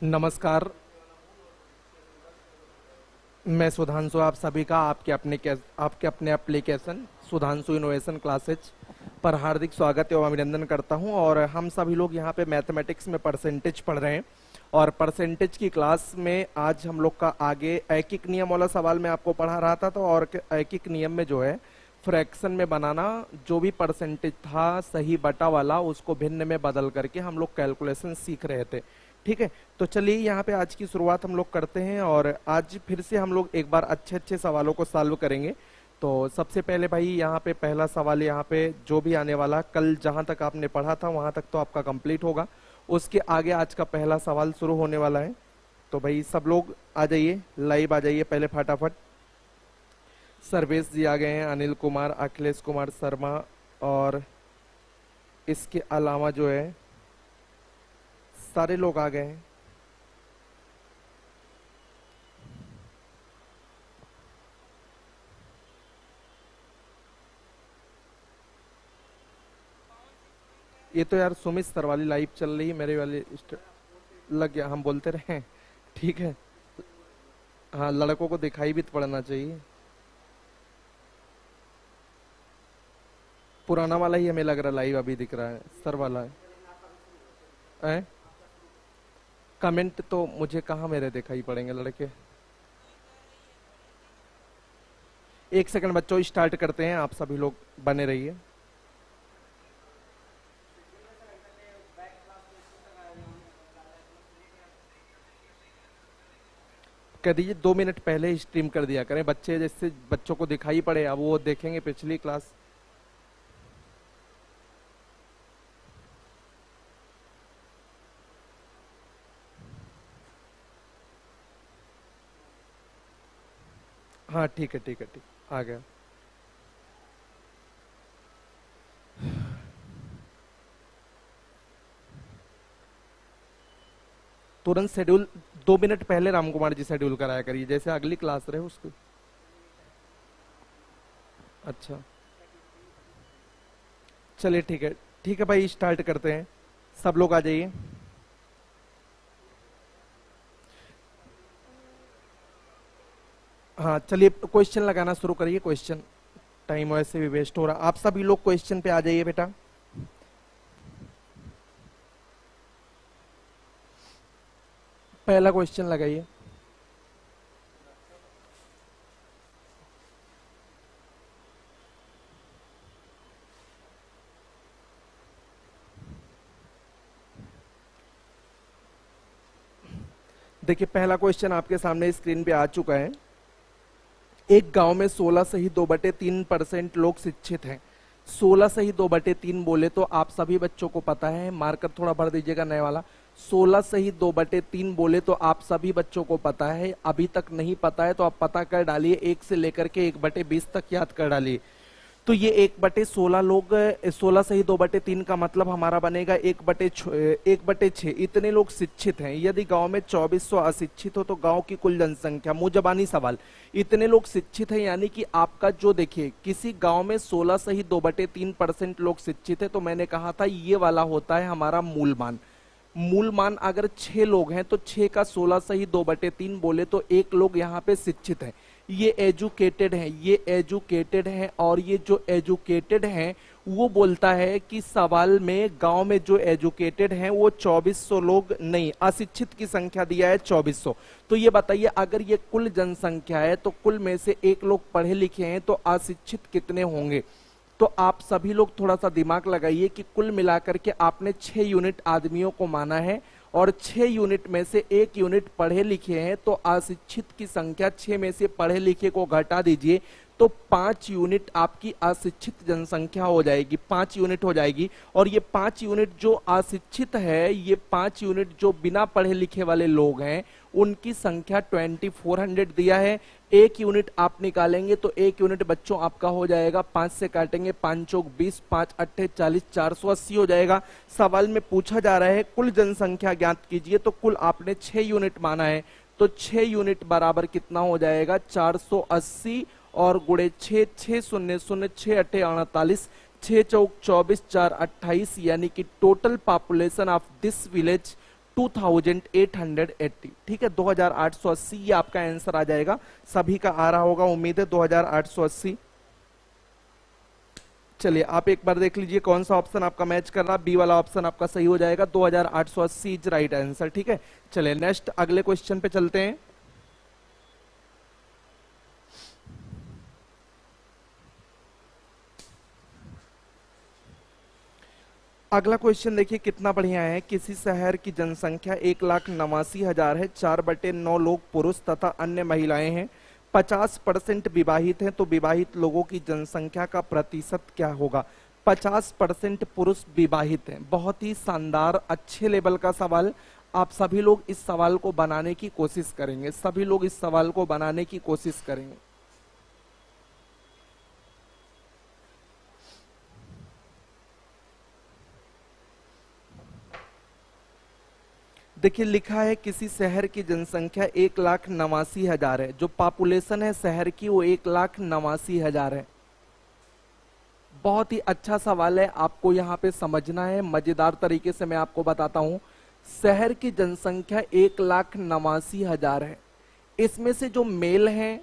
नमस्कार। मैं सुधांशु आप सभी का आपके अपने एप्लीकेशन सुधांशु इनोवेशन क्लासेज पर हार्दिक स्वागत एवं अभिनंदन करता हूं। और हम सभी लोग यहां पे मैथमेटिक्स में परसेंटेज पढ़ रहे हैं और परसेंटेज की क्लास में आज हम लोग का आगे ऐकिक नियम वाला सवाल मैं आपको पढ़ा रहा था। तो और ऐकिक नियम में जो है फ्रैक्शन में बनाना, जो भी परसेंटेज था सही बटा वाला उसको भिन्न में बदल करके हम लोग कैलकुलेशन सीख रहे थे। ठीक है, तो चलिए यहाँ पे आज की शुरुआत हम लोग करते हैं और आज फिर से हम लोग एक बार अच्छे अच्छे सवालों को सॉल्व करेंगे। तो सबसे पहले भाई यहाँ पे पहला सवाल, यहाँ पे जो भी आने वाला कल जहां तक आपने पढ़ा था वहां तक तो आपका कंप्लीट होगा, उसके आगे आज का पहला सवाल शुरू होने वाला है। तो भाई सब लोग आ जाइए, लाइव आ जाइए पहले फटाफट। सर्वेश जी आ गए हैं, अनिल कुमार, अखिलेश कुमार शर्मा, और इसके अलावा जो है सारे लोग आ गए हैं। ये तो यार सुमित सर वाली लाइव चल रही है, मेरे वाली लग गया, हम बोलते रहे। ठीक है, हाँ लड़कों को दिखाई भी तो पड़ना चाहिए। पुराना वाला ही हमें लग रहा लाइव अभी दिख रहा है, सर वाला है। कमेंट तो मुझे कहाँ मेरे दिखाई पड़ेंगे लड़के। एक सेकंड बच्चों, स्टार्ट करते हैं, आप सभी लोग बने रहिए। कह दीजिए 2 मिनट पहले स्ट्रीम कर दिया करें बच्चे, जैसे बच्चों को दिखाई पड़े, अब वो देखेंगे पिछली क्लास। हाँ ठीक है ठीक है ठीक, आ गया। तुरंत शेड्यूल 2 मिनट पहले राम कुमार जी शेड्यूल कराया करिए, जैसे अगली क्लास रहे उसको। अच्छा चलिए ठीक है भाई, स्टार्ट करते हैं, सब लोग आ जाइए। हाँ चलिए क्वेश्चन लगाना शुरू करिए। क्वेश्चन, टाइम वैसे भी वेस्ट हो रहा, आप सभी लोग क्वेश्चन पे आ जाइए बेटा। पहला क्वेश्चन लगाइए। देखिए पहला क्वेश्चन आपके सामने स्क्रीन पे आ चुका है। एक गांव में 16 से ही 2/3% लोग शिक्षित हैं। 16 से ही 2/3 बोले तो आप सभी बच्चों को पता है, मार्कर थोड़ा भर दीजिएगा नए वाला। 16 से ही 2/3 बोले तो आप सभी बच्चों को पता है, अभी तक नहीं पता है तो आप पता कर डालिए, 1 से लेकर के 1/20 तक याद कर डालिए। तो ये 1/16 लोग, 16 से ही 2/3 का मतलब हमारा बनेगा 1/6। इतने लोग शिक्षित हैं। यदि गांव में 2400 अशिक्षित हो तो गांव की कुल जनसंख्या, मुजबानी सवाल, इतने लोग शिक्षित हैं यानी कि आपका जो, देखिए किसी गांव में 16 से ही 2/3% लोग शिक्षित है तो मैंने कहा था ये वाला होता है हमारा मूल मान। मूल मान अगर 6 लोग हैं तो 6 का 16 से ही 2/3 बोले तो 1 लोग यहाँ पे शिक्षित है, ये एजुकेटेड है, ये एजुकेटेड है। और ये जो एजुकेटेड है वो बोलता है कि सवाल में गांव में जो एजुकेटेड हैं वो 2400 लोग नहीं, अशिक्षित की संख्या दिया है 2400। तो ये बताइए अगर ये कुल जनसंख्या है तो कुल में से 1 लोग पढ़े लिखे हैं तो अशिक्षित कितने होंगे। तो आप सभी लोग थोड़ा सा दिमाग लगाइए कि कुल मिलाकर के आपने 6 यूनिट आदमियों को माना है और 6 यूनिट में से 1 यूनिट पढ़े लिखे हैं, तो अशिक्षित की संख्या 6 में से पढ़े लिखे को घटा दीजिए तो 5 यूनिट आपकी अशिक्षित जनसंख्या हो जाएगी, 5 यूनिट हो जाएगी। और ये 5 यूनिट जो अशिक्षित है, ये 5 यूनिट जो बिना पढ़े लिखे वाले लोग हैं उनकी संख्या 2400 दिया है। 1 यूनिट आप निकालेंगे तो 1 यूनिट बच्चों आपका हो जाएगा, 5 से काटेंगे 5 चौक 20, 5 अट्ठे 40, 480 हो जाएगा। सवाल में पूछा जा रहा है कुल जनसंख्या ज्ञात कीजिए, तो कुल आपने 6 यूनिट माना है तो 6 यूनिट बराबर कितना हो जाएगा 480 और गुणे 6, 6 शून्य शून्य 6 अट्ठे 48, 6 चौक 24, 4 28, यानी कि total population of this village 2880, ठीक है, 2880 ये आपका आंसर आ जाएगा। सभी का आ रहा होगा, उम्मीद है 2880। चलिए आप एक बार देख लीजिए कौन सा ऑप्शन आपका मैच कर रहा है। बी वाला ऑप्शन आपका सही हो जाएगा, 2880 इज राइट आंसर, ठीक है। चलिए नेक्स्ट अगले क्वेश्चन पे चलते हैं। अगला क्वेश्चन देखिए कितना बढ़िया है। किसी शहर की जनसंख्या 1,89,000 है, 4/9 लोग पुरुष तथा अन्य महिलाएं हैं, 50% विवाहित हैं, तो विवाहित लोगों की जनसंख्या का प्रतिशत क्या होगा। 50% पुरुष विवाहित हैं। बहुत ही शानदार अच्छे लेवल का सवाल। आप सभी लोग इस सवाल को बनाने की कोशिश करेंगे, सभी लोग इस सवाल को बनाने की कोशिश करेंगे। देखिए लिखा है किसी शहर की जनसंख्या 1,89,000 है, जो पॉपुलेशन है शहर की वो 1,89,000 है। बहुत ही अच्छा सवाल है, आपको यहाँ पे समझना है। मजेदार तरीके से मैं आपको बताता हूँ। शहर की जनसंख्या 1,89,000 है, इसमें से जो मेल हैं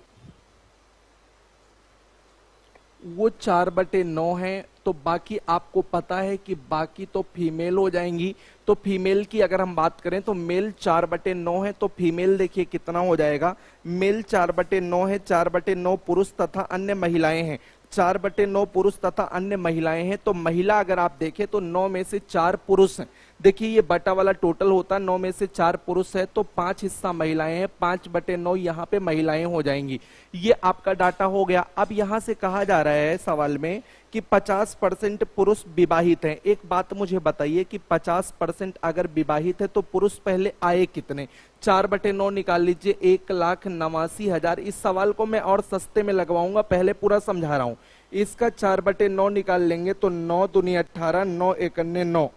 वो 4/9 है, तो बाकी आपको पता है कि बाकी तो फीमेल हो जाएंगी। तो फीमेल की अगर हम बात करें तो मेल 4/9 है, तो फीमेल देखिए कितना हो जाएगा। मेल 4/9 है, 4/9 पुरुष तथा अन्य महिलाएं हैं, 4/9 पुरुष तथा अन्य महिलाएं हैं। तो महिला अगर आप देखें तो 9 में से 4 पुरुष हैं। देखिए ये बटा वाला टोटल होता है, 9 में से 4 पुरुष है तो 5 हिस्सा महिलाएं हैं, 5/9 यहाँ पे महिलाएं हो जाएंगी। ये आपका डाटा हो गया। अब यहाँ से कहा जा रहा है सवाल में कि 50% पुरुष विवाहित हैं। एक बात मुझे बताइए कि 50% अगर विवाहित है तो पुरुष पहले आए कितने। 4/9 निकाल लीजिए, 1,89,000। इस सवाल को मैं और सस्ते में लगवाऊंगा, पहले पूरा समझा रहा हूं। इसका 4/9 निकाल लेंगे तो 9 दूनी 18, 9 एकन्ने 9,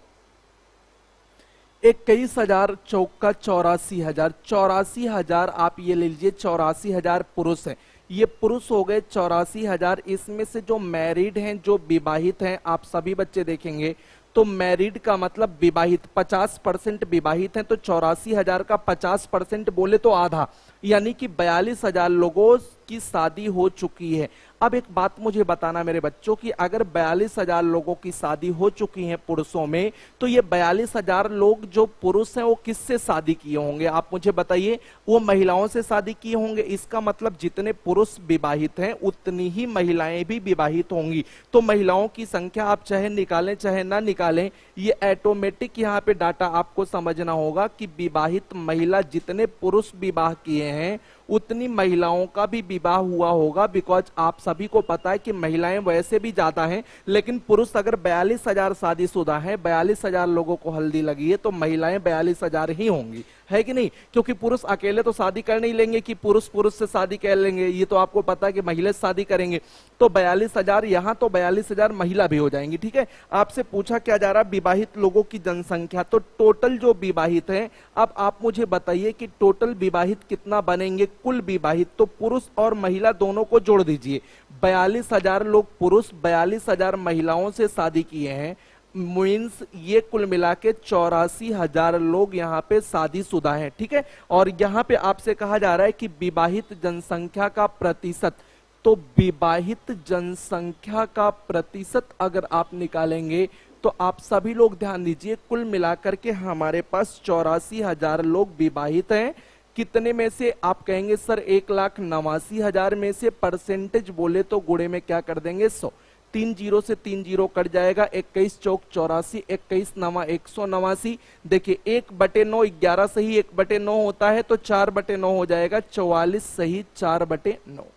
21,000 चौका 84,000, 84,000 आप ये ले लीजिए। 84,000 पुरुष हैं, ये पुरुष हो गए 84,000। इसमें से जो मैरिड हैं, जो विवाहित हैं, आप सभी बच्चे देखेंगे तो मैरिड का मतलब विवाहित, 50% विवाहित हैं, तो 84,000 का 50% बोले तो आधा, यानी कि 42,000 लोगों की शादी हो चुकी है। अब एक बात मुझे बताना मेरे बच्चों की अगर 42,000 लोगों की शादी हो चुकी है पुरुषों में, तो ये 42,000 लोग जो पुरुष हैं वो किससे शादी किए होंगे आप मुझे बताइए। वो महिलाओं से शादी किए होंगे। इसका मतलब जितने पुरुष विवाहित हैं उतनी ही महिलाएं भी विवाहित होंगी। तो महिलाओं की संख्या आप चाहे निकालें चाहे ना निकालें, ये ऑटोमेटिक यहाँ पे डाटा आपको समझना होगा कि विवाहित महिला जितने पुरुष विवाह किए हैं उतनी महिलाओं का भी विवाह हुआ होगा। बिकॉज आप सभी को पता है कि महिलाएं वैसे भी ज्यादा हैं, लेकिन पुरुष अगर 42,000 शादीशुदा है, 42,000 लोगों को हल्दी लगी है, तो महिलाएं 42,000 ही होंगी, है कि नहीं। क्योंकि पुरुष अकेले तो शादी कर नहीं लेंगे कि पुरुष पुरुष से शादी कर लेंगे, ये तो आपको पता है कि महिला से शादी करेंगे। तो 42,000 यहां, तो 42,000 महिला भी हो जाएंगी, ठीक है। आपसे पूछा क्या जा रहा है विवाहित लोगों की जनसंख्या, तो टोटल जो विवाहित है। अब आप मुझे बताइए कि टोटल विवाहित कितना बनेंगे कुल विवाहित, तो पुरुष और महिला दोनों को जोड़ दीजिए। 42,000 लोग पुरुष, 42,000 महिलाओं से शादी किए हैं, मीन्स ये कुल मिला के 84,000 लोग यहाँ पे शादीशुदा हैं, ठीक है। और यहाँ पे आपसे कहा जा रहा है कि विवाहित जनसंख्या का प्रतिशत, तो विवाहित जनसंख्या का प्रतिशत अगर आप निकालेंगे तो आप सभी लोग ध्यान दीजिए, कुल मिलाकर के हमारे पास 84,000 लोग विवाहित हैं। कितने में से आप कहेंगे सर 1,89,000 में से परसेंटेज बोले तो गुणे में क्या कर देंगे 100, 3 जीरो से 3 जीरो कट जाएगा, 21 चौक 84, 21 नवा 189। देखिए 1/9 11 सही 1/9 होता है, तो 4/9 हो जाएगा, 44 सही 4/9।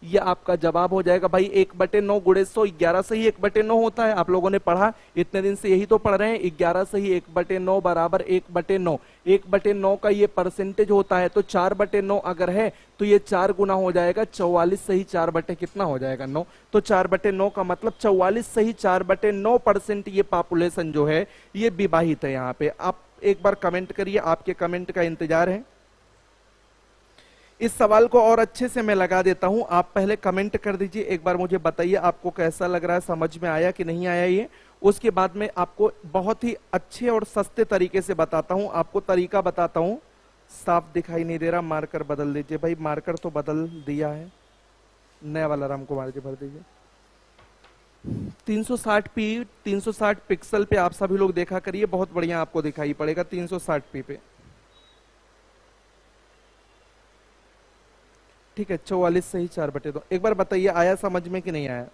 ये आपका जवाब हो जाएगा भाई। 1/9 गुणे 100, 11 सही 1/9 होता है। आप लोगों ने पढ़ा, इतने दिन से यही तो पढ़ रहे हैं। 11 सही 1/9 बराबर 1/9। 1/9 का ये परसेंटेज होता है, तो 4/9 अगर है तो ये 4 गुना हो जाएगा, 44 सही 4 कितना हो जाएगा 9। तो 4/9 का मतलब 44 सही 4/9% ये पॉपुलेशन जो है ये विवाहित है। यहाँ पे आप एक बार कमेंट करिए, आपके कमेंट का इंतजार है। इस सवाल को और अच्छे से मैं लगा देता हूं, आप पहले कमेंट कर दीजिए, एक बार मुझे बताइए आपको कैसा लग रहा है, समझ में आया कि नहीं आया ये। उसके बाद में आपको बहुत ही अच्छे और सस्ते तरीके से बताता हूं, आपको तरीका बताता हूं। साफ दिखाई नहीं दे रहा, मार्कर बदल दीजिए भाई, मार्कर तो बदल दिया है, नया वाला राम कुमार जी भर दीजिए। 360p 360 पिक्सल पे आप सभी लोग देखा करिए, बहुत बढ़िया आपको दिखाई पड़ेगा 360p पे। ठीक है, 44 सही 4/2। एक बार बताइए आया समझ में कि नहीं आया?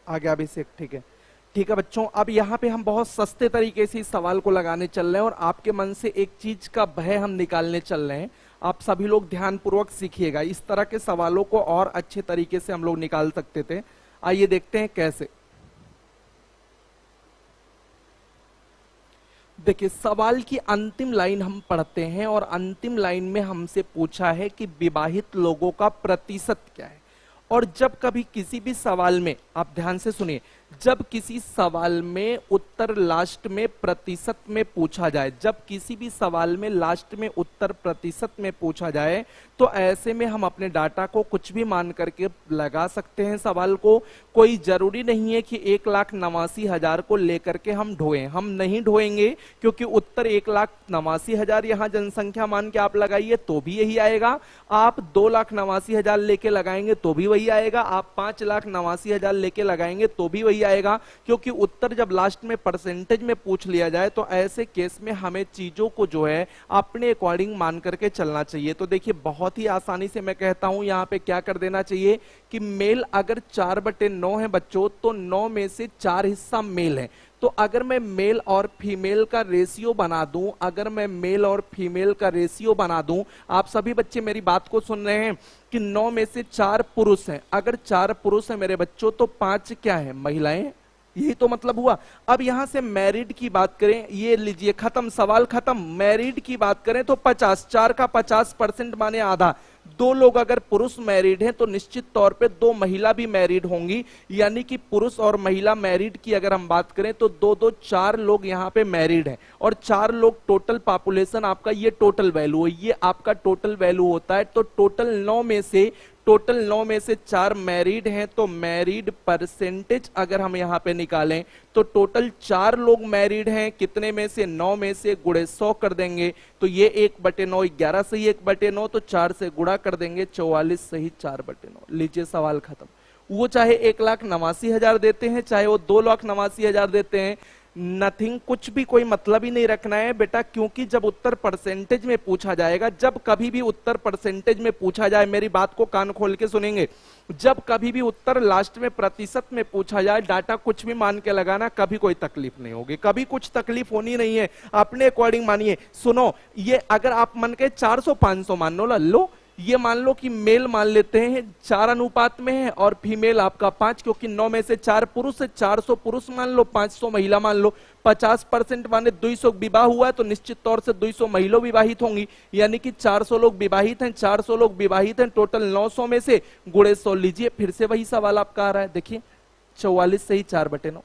आ गया अभिषेक, ठीक है। ठीक है बच्चों, अब यहाँ पे हम बहुत सस्ते तरीके से इस सवाल को लगाने चल रहे हैं और आपके मन से एक चीज का भय हम निकालने चल रहे हैं। आप सभी लोग ध्यानपूर्वक सीखिएगा, इस तरह के सवालों को और अच्छे तरीके से हम लोग निकाल सकते थे। आइए देखते हैं कैसे। देखिए, सवाल की अंतिम लाइन हम पढ़ते हैं और अंतिम लाइन में हमसे पूछा है कि विवाहित लोगों का प्रतिशत क्या है। और जब कभी किसी भी सवाल में, आप ध्यान से सुनिए, जब किसी सवाल में उत्तर लास्ट में प्रतिशत में पूछा जाए, जब किसी भी सवाल में लास्ट में उत्तर प्रतिशत में पूछा जाए, तो ऐसे में हम अपने डाटा को कुछ भी मान करके लगा सकते हैं सवाल को। कोई जरूरी नहीं है कि 1,89,000 को लेकर के हम ढोएं, हम नहीं ढोएंगे, क्योंकि उत्तर 1,89,000 यहाँ जनसंख्या मान के आप लगाइए तो भी यही आएगा। आप 2,89,000 लेके लगाएंगे तो भी वही आएगा, आप 5,89,000 लेके लगाएंगे तो भी वही आएगा, क्योंकि उत्तर जब लास्ट में परसेंटेज में पूछ लिया जाए तो ऐसे केस में हमें चीजों को जो है अपने अकॉर्डिंग मान करके चलना चाहिए। तो देखिए, बहुत ही आसानी से मैं कहता हूं यहां पे क्या कर देना चाहिए कि मेल अगर 4/9 है बच्चों, तो 9 में से 4 हिस्सा मेल है। तो अगर मैं मेल और फीमेल का रेशियो बना दूं, अगर मैं मेल और फीमेल का रेशियो बना दूं, आप सभी बच्चे मेरी बात को सुन रहे हैं कि 9 में से 4 पुरुष हैं। अगर 4 पुरुष हैं मेरे बच्चों, तो 5 क्या है? महिलाएं। यही तो मतलब हुआ। अब यहां से मैरिड की बात करें, ये लीजिए खत्म, सवाल खत्म। मैरिड की बात करें तो 50, 4 का 50% माने आधा। 2 लोग अगर पुरुष मैरिड हैं तो निश्चित तौर पे 2 महिला भी मैरिड होंगी, यानी कि पुरुष और महिला मैरिड की अगर हम बात करें तो 2 4 लोग यहाँ पे मैरिड हैं। और 4 लोग टोटल पॉपुलेशन आपका, ये टोटल वैल्यू है, ये आपका टोटल वैल्यू होता है। तो टोटल 9 में से 4 मैरिड हैं, तो मैरिड परसेंटेज अगर हम यहां पे निकालें तो टोटल 4 लोग मैरिड हैं, कितने में से? 9 में से गुणे 100 कर देंगे तो ये 1/9, 11 सही 1/9, तो 4 से गुणा कर देंगे, 44 सही 4/9। लीजिए सवाल खत्म। वो चाहे 1,89,000 देते हैं, चाहे वो 2,89,000 देते हैं, नथिंग, कुछ भी कोई मतलब ही नहीं रखना है बेटा, क्योंकि जब उत्तर परसेंटेज में पूछा जाएगा, जब कभी भी उत्तर परसेंटेज में पूछा जाए, मेरी बात को कान खोल के सुनेंगे, जब कभी भी उत्तर लास्ट में प्रतिशत में पूछा जाए, डाटा कुछ भी मान के लगाना, कभी कोई तकलीफ नहीं होगी, कभी कुछ तकलीफ होनी नहीं है। अपने अकॉर्डिंग मानिए। सुनो, ये अगर आप मन के 400-500 मान लो, ये मान लो कि मेल मान लेते हैं 4 अनुपात में है और फीमेल आपका 5, क्योंकि 9 में से 4 पुरुष है, 400 पुरुष मान लो, 500 महिला मान लो। 50% माने 200 विवाह हुआ है, तो निश्चित तौर से 200 महिला विवाहित होंगी, यानी कि 400 लोग विवाहित हैं, 400 लोग विवाहित हैं, टोटल 900 में से गुणे 100। लीजिए फिर से वही सवाल आपका आ रहा है, देखिए 44 सही 4/9।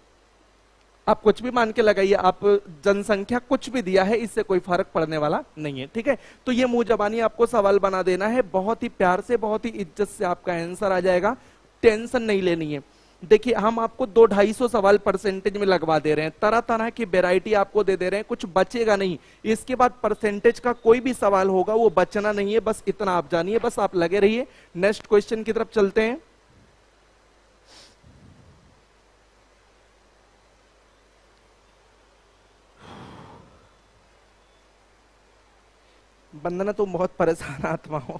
आप कुछ भी मान के लगाइए, आप जनसंख्या कुछ भी दिया है, इससे कोई फर्क पड़ने वाला नहीं है। ठीक है, तो ये मुंह जबानी आपको सवाल बना देना है, बहुत ही प्यार से, बहुत ही इज्जत से आपका आंसर आ जाएगा, टेंशन नहीं लेनी है। देखिए, हम आपको 200-250 सवाल परसेंटेज में लगवा दे रहे हैं, तरह तरह की वेराइटी आपको दे दे रहे हैं, कुछ बचेगा नहीं। इसके बाद परसेंटेज का कोई भी सवाल होगा वो बचना नहीं है, बस इतना आप जानिए, बस आप लगे रहिए। नेक्स्ट क्वेश्चन की तरफ चलते हैं। वंदना, तुम बहुत परेशान आत्मा हो,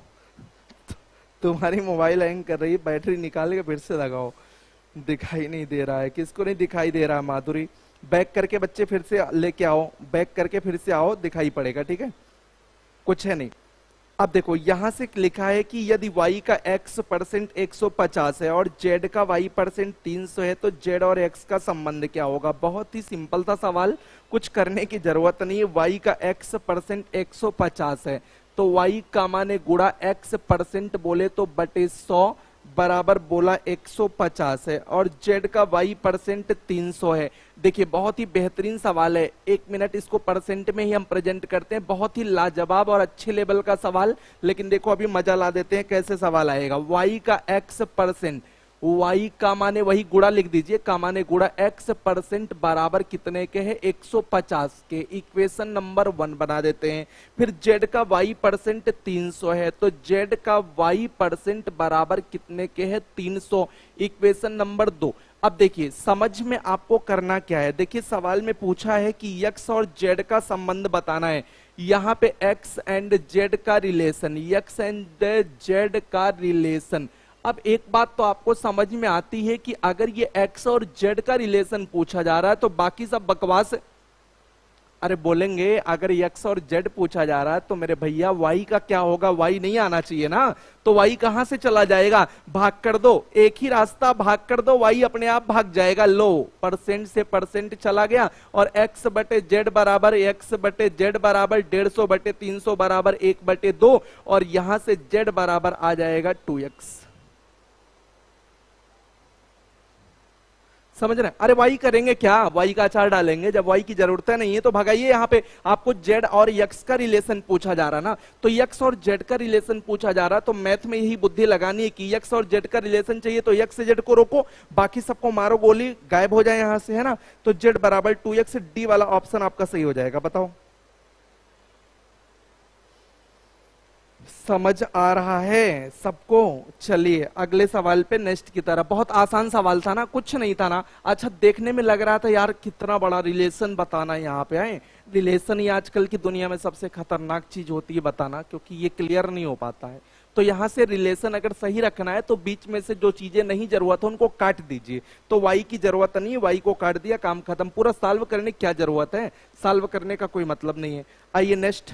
तुम्हारी मोबाइल हैंग कर रही है, बैटरी निकाल के फिर से लगाओ। दिखाई नहीं दे रहा है, किसको नहीं दिखाई दे रहा है? माधुरी, बैक करके बच्चे फिर से लेके आओ, बैक करके फिर से आओ, दिखाई पड़ेगा। ठीक है, कुछ है नहीं। अब देखो, यहां से लिखा है कि यदि y का x% 150 है और z का y% 300 है, तो z और x का संबंध क्या होगा? बहुत ही सिंपल था सवाल, कुछ करने की जरूरत नहीं है। y का x% 150 है, तो y का माने गुणा x% बोले तो बटे 100, बराबर बोला 150 है और जेड का वाई परसेंट 300 है। देखिए बहुत ही बेहतरीन सवाल है, 1 मिनट इसको परसेंट में ही हम प्रेजेंट करते हैं, बहुत ही लाजवाब और अच्छे लेवल का सवाल। लेकिन देखो अभी मजा ला देते हैं कैसे सवाल आएगा। वाई का x परसेंट, y का माने वही गुणा लिख दीजिए, का माने गुणा x परसेंट बराबर कितने के है 150 के। इक्वेशन नंबर 1 बना देते हैं। फिर z का y परसेंट 300 है तो z का y परसेंट बराबर कितने के है 300। Equation number 2। अब देखिए समझ में आपको करना क्या है। देखिए सवाल में पूछा है कि x और z का संबंध बताना है। यहाँ पे x एंड z का रिलेशन, x एंड z का रिलेशन। अब एक बात तो आपको समझ में आती है कि अगर ये x और z का रिलेशन पूछा जा रहा है तो बाकी सब बकवास है। अरे बोलेंगे अगर x और z पूछा जा रहा है तो मेरे भैया y का क्या होगा, y नहीं आना चाहिए ना, तो y कहां से चला जाएगा, भाग कर दो, एक ही रास्ता, भाग कर दो, y अपने आप भाग जाएगा। लो परसेंट से परसेंट चला गया और x बटे z बराबर 150/300 बराबर 1/2 और यहां से z बराबर आ जाएगा 2x। समझ रहे हैं। अरे वाई करेंगे क्या, वाई का अचार डालेंगे, जब वाई की जरूरत नहीं है तो भगाइए। यहाँ पे आपको जेड और यक्स का रिलेशन पूछा जा रहा ना, तो यक्स और जेड का रिलेशन पूछा जा रहा, तो मैथ में यही बुद्धि लगानी है कि यक्स और जेड का रिलेशन चाहिए तो यक्स से जेड को रोको, बाकी सबको मारो गोली, गायब हो जाए यहां से, है ना। तो जेड बराबर 2x, डी वाला ऑप्शन आपका सही हो जाएगा। बताओ समझ आ रहा है सबको। चलिए अगले सवाल पे, नेक्स्ट की तरफ। बहुत आसान सवाल था ना, कुछ नहीं था ना। अच्छा देखने में लग रहा था यार कितना बड़ा रिलेशन बताना यहाँ पे आए। रिलेशन ही आजकल की दुनिया में सबसे खतरनाक चीज होती है बताना, क्योंकि ये क्लियर नहीं हो पाता है। तो यहाँ से रिलेशन अगर सही रखना है तो बीच में से जो चीजें नहीं जरूरत है उनको काट दीजिए। तो वाई की जरूरत नहीं है, वाई को काट दिया, काम खत्म। पूरा सॉल्व करने की क्या जरूरत है, सॉल्व करने का कोई मतलब नहीं है। आइए नेक्स्ट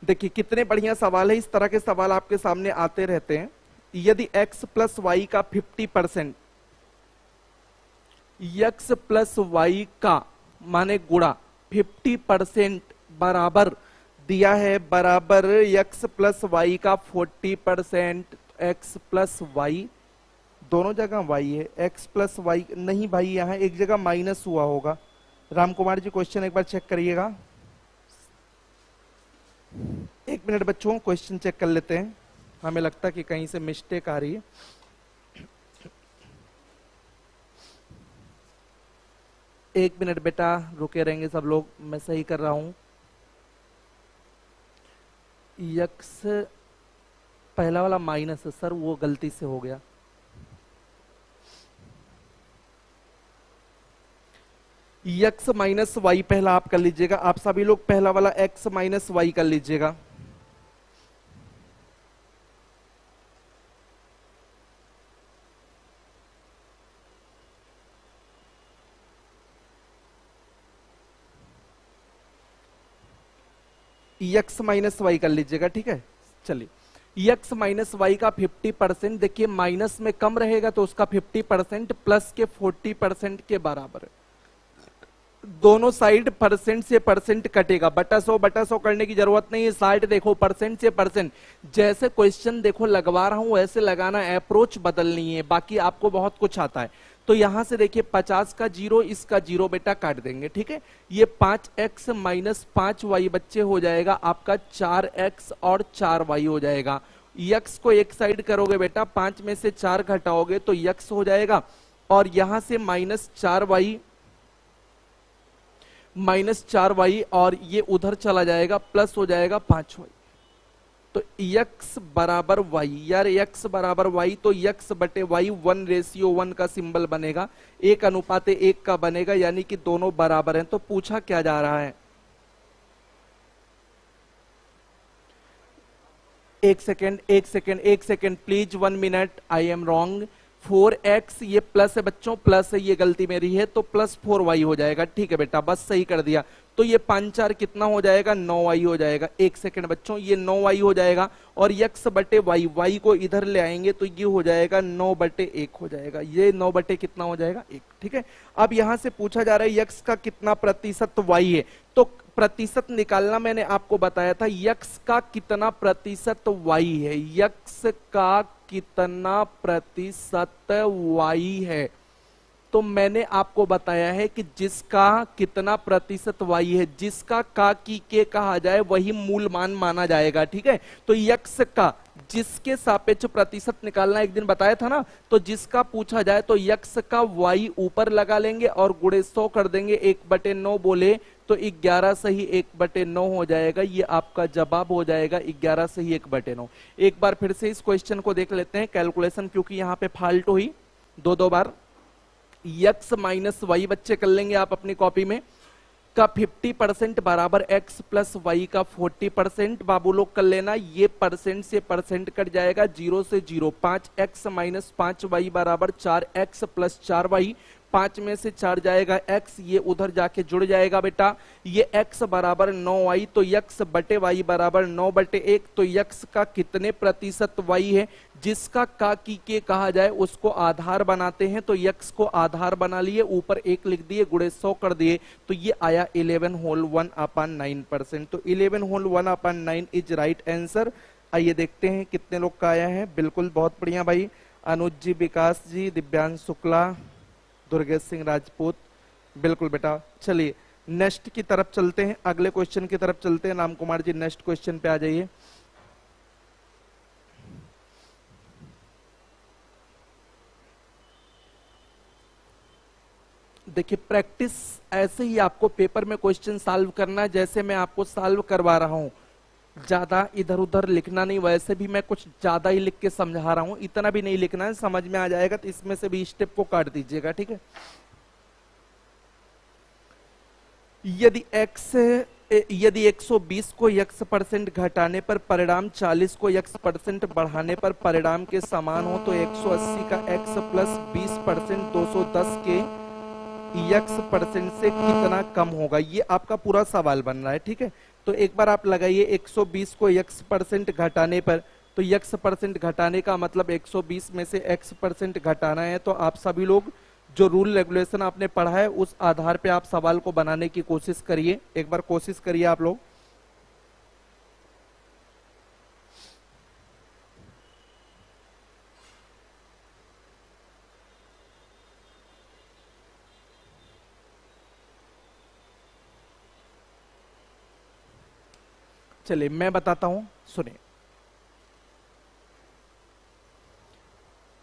देखिए, कितने बढ़िया सवाल है। इस तरह के सवाल आपके सामने आते रहते हैं। यदि x प्लस वाई का 50%, x प्लस वाई का माने गुणा 50% बराबर दिया है, बराबर x प्लस वाई का 40%, x प्लस वाई दोनों जगह y है, x प्लस वाई नहीं भाई, यहां एक जगह माइनस हुआ होगा। राम कुमार जी क्वेश्चन एक बार चेक करिएगा। 1 मिनट बच्चों, क्वेश्चन चेक कर लेते हैं, हमें लगता है कि कहीं से मिस्टेक आ रही है। एक मिनट बेटा रुके रहेंगे सब लोग, मैं सही कर रहा हूं। यक्स पहला वाला माइनस है सर, वो गलती से हो गया। x माइनस वाई पहला आप कर लीजिएगा, आप सभी लोग पहला वाला x माइनस वाई कर लीजिएगा। x माइनस वाई कर लीजिएगा, ठीक है। चलिए x माइनस वाई का 50%, देखिए माइनस में कम रहेगा तो उसका 50% प्लस के 40% के बराबर है। दोनों साइड परसेंट से परसेंट कटेगा, बटा 100 करने की जरूरत नहीं है। साइड देखो परसेंट से परसेंट, जैसे क्वेश्चन देखो लगवा रहा हूं वैसे लगाना, अप्रोच बदलनी है, बाकी आपको बहुत कुछ आता है। तो यहां से देखिए 50 का 0, इसका 0 बेटा काट देंगे, ठीक है। ये 5x माइनस 5y बच्चे हो जाएगा आपका 4x और 4y हो जाएगा। x को एक साइड करोगे बेटा, 5 में से 4 घटाओगे तो x हो जाएगा, और यहां से माइनस 4y और ये उधर चला जाएगा, प्लस हो जाएगा 5y। तो x बराबर y, यार x बराबर y, तो x बटे y 1:1 का सिंबल बनेगा, 1:1 का बनेगा, यानी कि दोनों बराबर हैं। तो पूछा क्या जा रहा है, एक second please, 1 minute, I am wrong. 4x ये प्लस है बच्चों, प्लस है, ये गलती मेरी है, तो प्लस 4y हो जाएगा, ठीक है बेटा, बस सही कर दिया। तो ये 5 4 कितना हो जाएगा, 9y हो जाएगा। एक सेकंड बच्चों, ये 9y हो जाएगा और x बटे वाई, वाई को इधर ले आएंगे तो ये हो जाएगा 9 बटे 1 हो जाएगा। ये 9 बटे कितना हो जाएगा, 1। ठीक है, अब यहां से पूछा जा रहा है x का कितना प्रतिशत y है, तो प्रतिशत निकालना मैंने आपको बताया था, x का कितना प्रतिशत y है, x का कितना प्रतिशत y है। तो मैंने आपको बताया है कि जिसका कितना प्रतिशत y है, जिसका का की के कहा जाए वही मूल मान माना जाएगा। ठीक है, तो x का जिसके सापेक्ष प्रतिशत निकालना एक दिन बताया था ना, तो जिसका पूछा जाए तो x का y ऊपर लगा लेंगे और गुणे 100 कर देंगे, 1/9 बोले तो 11 सही 1/9 हो जाएगा। ये आपका जवाब हो जाएगा 11 सही 1/9। एक बार फिर से इस क्वेश्चन को देख लेते हैं कैलकुलेशन, क्योंकि यहाँ पे फाल्ट हुई दो बार। x माइनस वाई बच्चे कर लेंगे आप अपनी कॉपी में, का 50% बराबर x प्लस वाई का 40%। बाबू लोग कर लेना, ये परसेंट से परसेंट कट जाएगा, 0 से 0। 5x माइनस 5y बराबर 4x प्लस 4y। 5 में से 4 जाएगा x, ये उधर जाके जुड़ जाएगा बेटा। ये x बराबर 9y, तो x बटे y बराबर 9/1। तो x का कितने प्रतिशत y है, जिसका का की के कहा जाए उसको आधार बनाते हैं, तो x को आधार बना लिए, ऊपर 1 लिख दिए, गुणे 100 कर दिए, तो ये आया 11 होल 1/9%। तो 11 होल 1/9 इज राइट आंसर। आइए देखते हैं कितने लोग का आया है। बिल्कुल, बहुत बढ़िया भाई, अनुज जी, विकास जी, दिव्यांश शुक्ला, दुर्गेश सिंह राजपूत, बिल्कुल बेटा। चलिए नेक्स्ट की तरफ चलते हैं, अगले क्वेश्चन की तरफ चलते हैं। राम कुमार जी नेक्स्ट क्वेश्चन पे आ जाइए। देखिए, प्रैक्टिस ऐसे ही आपको पेपर में क्वेश्चन सॉल्व करना, जैसे मैं आपको सॉल्व करवा रहा हूं, ज्यादा इधर उधर लिखना नहीं। वैसे भी मैं कुछ ज्यादा ही लिख के समझा रहा हूं, इतना भी नहीं लिखना है, समझ में आ जाएगा। तो इसमें से भी स्टेप को काट दीजिएगा, ठीक है। यदि 120 को x% घटाने पर परिणाम 40 को x% बढ़ाने पर परिणाम के समान हो, तो 180 का x प्लस 20% 210 के x% से कितना कम होगा, ये आपका पूरा सवाल बन रहा है। ठीक है, तो एक बार आप लगाइए 120 को x% घटाने पर, तो x% घटाने का मतलब 120 में से x% घटाना है। तो आप सभी लोग जो रूल रेगुलेशन आपने पढ़ा है उस आधार पे आप सवाल को बनाने की कोशिश करिए। एक बार कोशिश करिए आप लोग। चलिए मैं बताता हूं, सुनिए।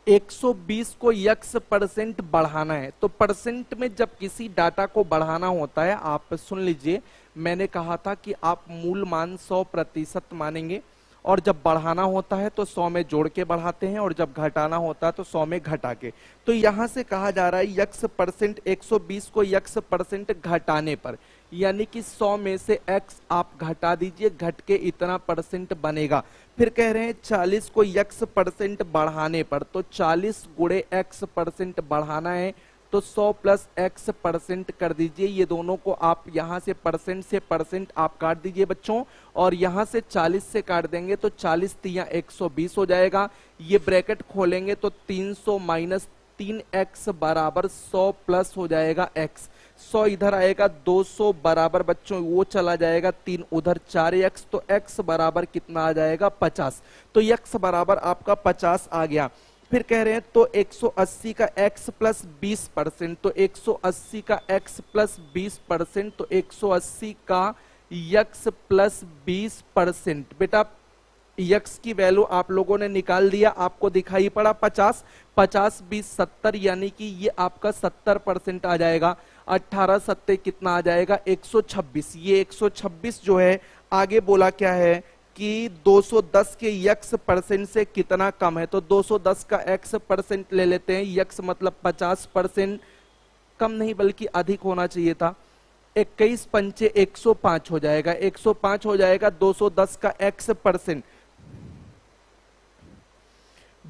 120 को x% बढ़ाना है, तो परसेंट में जब किसी डाटा को बढ़ाना होता है, आप सुन लीजिए, मैंने कहा था कि आप मूल मान 100% मानेंगे, और जब बढ़ाना होता है तो 100 में जोड़ के बढ़ाते हैं, और जब घटाना होता है तो 100 में घटा के। तो यहां से कहा जा रहा है x%, 120 को x% घटाने पर, यानी कि 100 में से x आप घटा दीजिए, घट के इतना परसेंट बनेगा। फिर कह रहे हैं 40 को x% बढ़ाने पर, तो 40 गुणे x% बढ़ाना है, तो 100 प्लस x% कर दीजिए। ये दोनों को आप यहां से परसेंट आप काट दीजिए बच्चों, और यहां से 40 से काट देंगे तो 40 तिया 120 हो जाएगा। ये ब्रैकेट खोलेंगे तो 300 माइनस 3x बराबर 100 प्लस हो जाएगा x। 100 इधर आएगा, 200 बराबर बच्चों वो चला जाएगा, 3 उधर 4x, तो x बराबर कितना आ जाएगा, 50। तो x बराबर आपका 50 आ गया। फिर कह रहे हैं तो 180 का x प्लस 20%, तो 180 का x प्लस 20%, तो 180 का x प्लस 20%। बेटा x की वैल्यू आप लोगों ने निकाल दिया, आपको दिखाई पड़ा 50, 50 20 70, यानी कि ये आपका 70% आ जाएगा। 18 सत्ते कितना आ जाएगा, 126। ये 126 जो है, आगे बोला क्या है कि 210 के x% से कितना कम है, तो 210 का x% ले लेते हैं। x मतलब 50%, कम नहीं बल्कि अधिक होना चाहिए था। 21 पंचे 105 हो जाएगा, 105 हो जाएगा 210 का x%।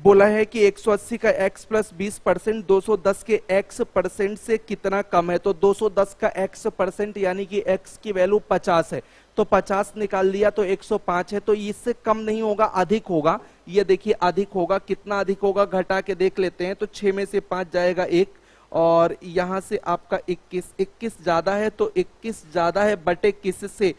बोला है कि 180 का x प्लस 20% 210 के x परसेंट से कितना कम है। तो 210 का x परसेंट यानी कि x की वैल्यू 50 है, तो 50 निकाल दिया तो 105 है। तो इससे कम नहीं होगा, अधिक होगा। ये देखिए अधिक होगा, कितना अधिक होगा घटा के देख लेते हैं। तो 6 में से 5 जाएगा 1, और यहां से आपका 21 ज्यादा है, तो 21 ज्यादा है बटे किस से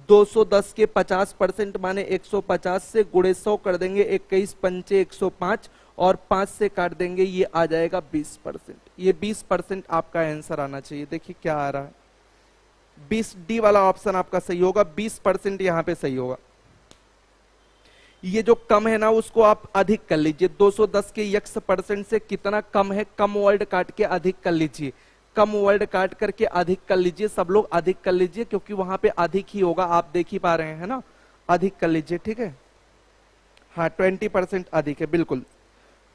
210 के 50% माने 150 से गुणे 100 कर देंगे, 21 पंचे 105 और 5 से काट देंगे, ये आ जाएगा 20%। ये 20% आपका आंसर आना चाहिए। देखिए क्या आ रहा है, 20D वाला ऑप्शन आपका सही होगा, 20% यहां पे सही होगा। ये जो कम है ना उसको आप अधिक कर लीजिए, 210 के x परसेंट से कितना कम है, कम वर्ड काट के अधिक कर लीजिए, कम वर्ड काट करके अधिक कर लीजिए। सब लोग अधिक कर लीजिए क्योंकि वहां पे अधिक ही होगा, आप देख ही पा रहे हैं ना, अधिक कर लीजिए, ठीक है। हाँ 20% अधिक है बिल्कुल।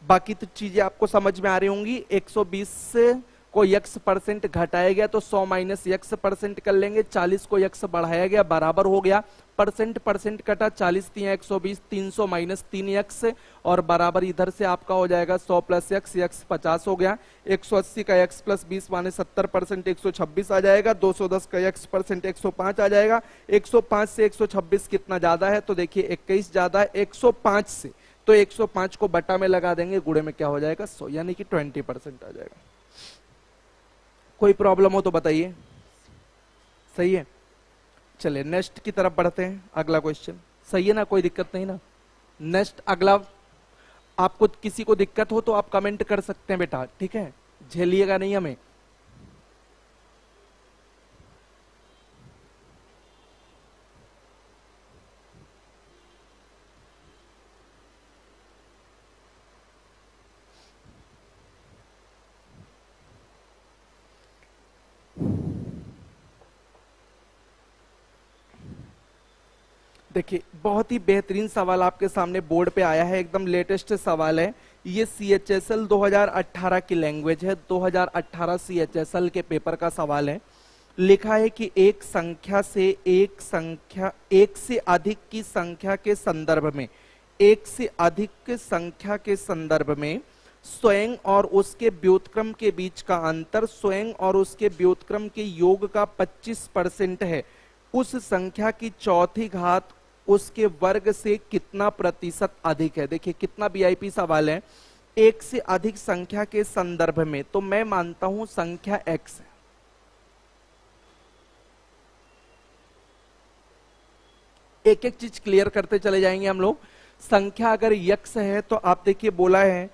बाकी तो चीजें आपको समझ में आ रही होंगी। 120 से को x परसेंट घटाया गया तो 100 माइनस x परसेंट कर लेंगे, 40 को x बढ़ाया गया बराबर हो गया, परसेंट परसेंट कटा, 40 3 120, 300 माइनस 3x और बराबर इधर से आपका हो जाएगा 100 प्लस x 50 हो गया। 180 का x प्लस 20 माने 70% 126 आ जाएगा, 210 का x परसेंट 105 आ जाएगा। 105 से 126 कितना ज्यादा है, तो देखिए 21 ज्यादा है 105 से, तो 105 को बटा में लगा देंगे, गुणे में क्या हो जाएगा 100, यानी कि 20% आ जाएगा। कोई प्रॉब्लम हो तो बताइए, सही है। चलिए नेक्स्ट की तरफ बढ़ते हैं, अगला क्वेश्चन सही है ना, कोई दिक्कत नहीं ना। नेक्स्ट अगला, आपको किसी को दिक्कत हो तो आप कमेंट कर सकते हैं बेटा, ठीक है, झेलिएगा नहीं हमें। देखिए बहुत ही बेहतरीन सवाल आपके सामने बोर्ड पे आया है, एकदम लेटेस्ट सवाल है। ये CHSL 2018 की लैंग्वेज है, 2018 CHSL के पेपर का सवाल है। लिखा है कि एक संख्या से एक से अधिक की संख्या के संदर्भ में, एक से अधिक संख्या के संदर्भ में स्वयं और उसके व्युत्क्रम के बीच का अंतर स्वयं और उसके व्युत्क्रम के योग का 25% है। उस संख्या की चौथी घात उसके वर्ग से कितना प्रतिशत अधिक है। देखिए कितना VIP सवाल है। एक से अधिक संख्या के संदर्भ में, तो मैं मानता हूं संख्या x है। एक एक चीज क्लियर करते चले जाएंगे हम लोग। संख्या अगर x है तो आप देखिए बोला है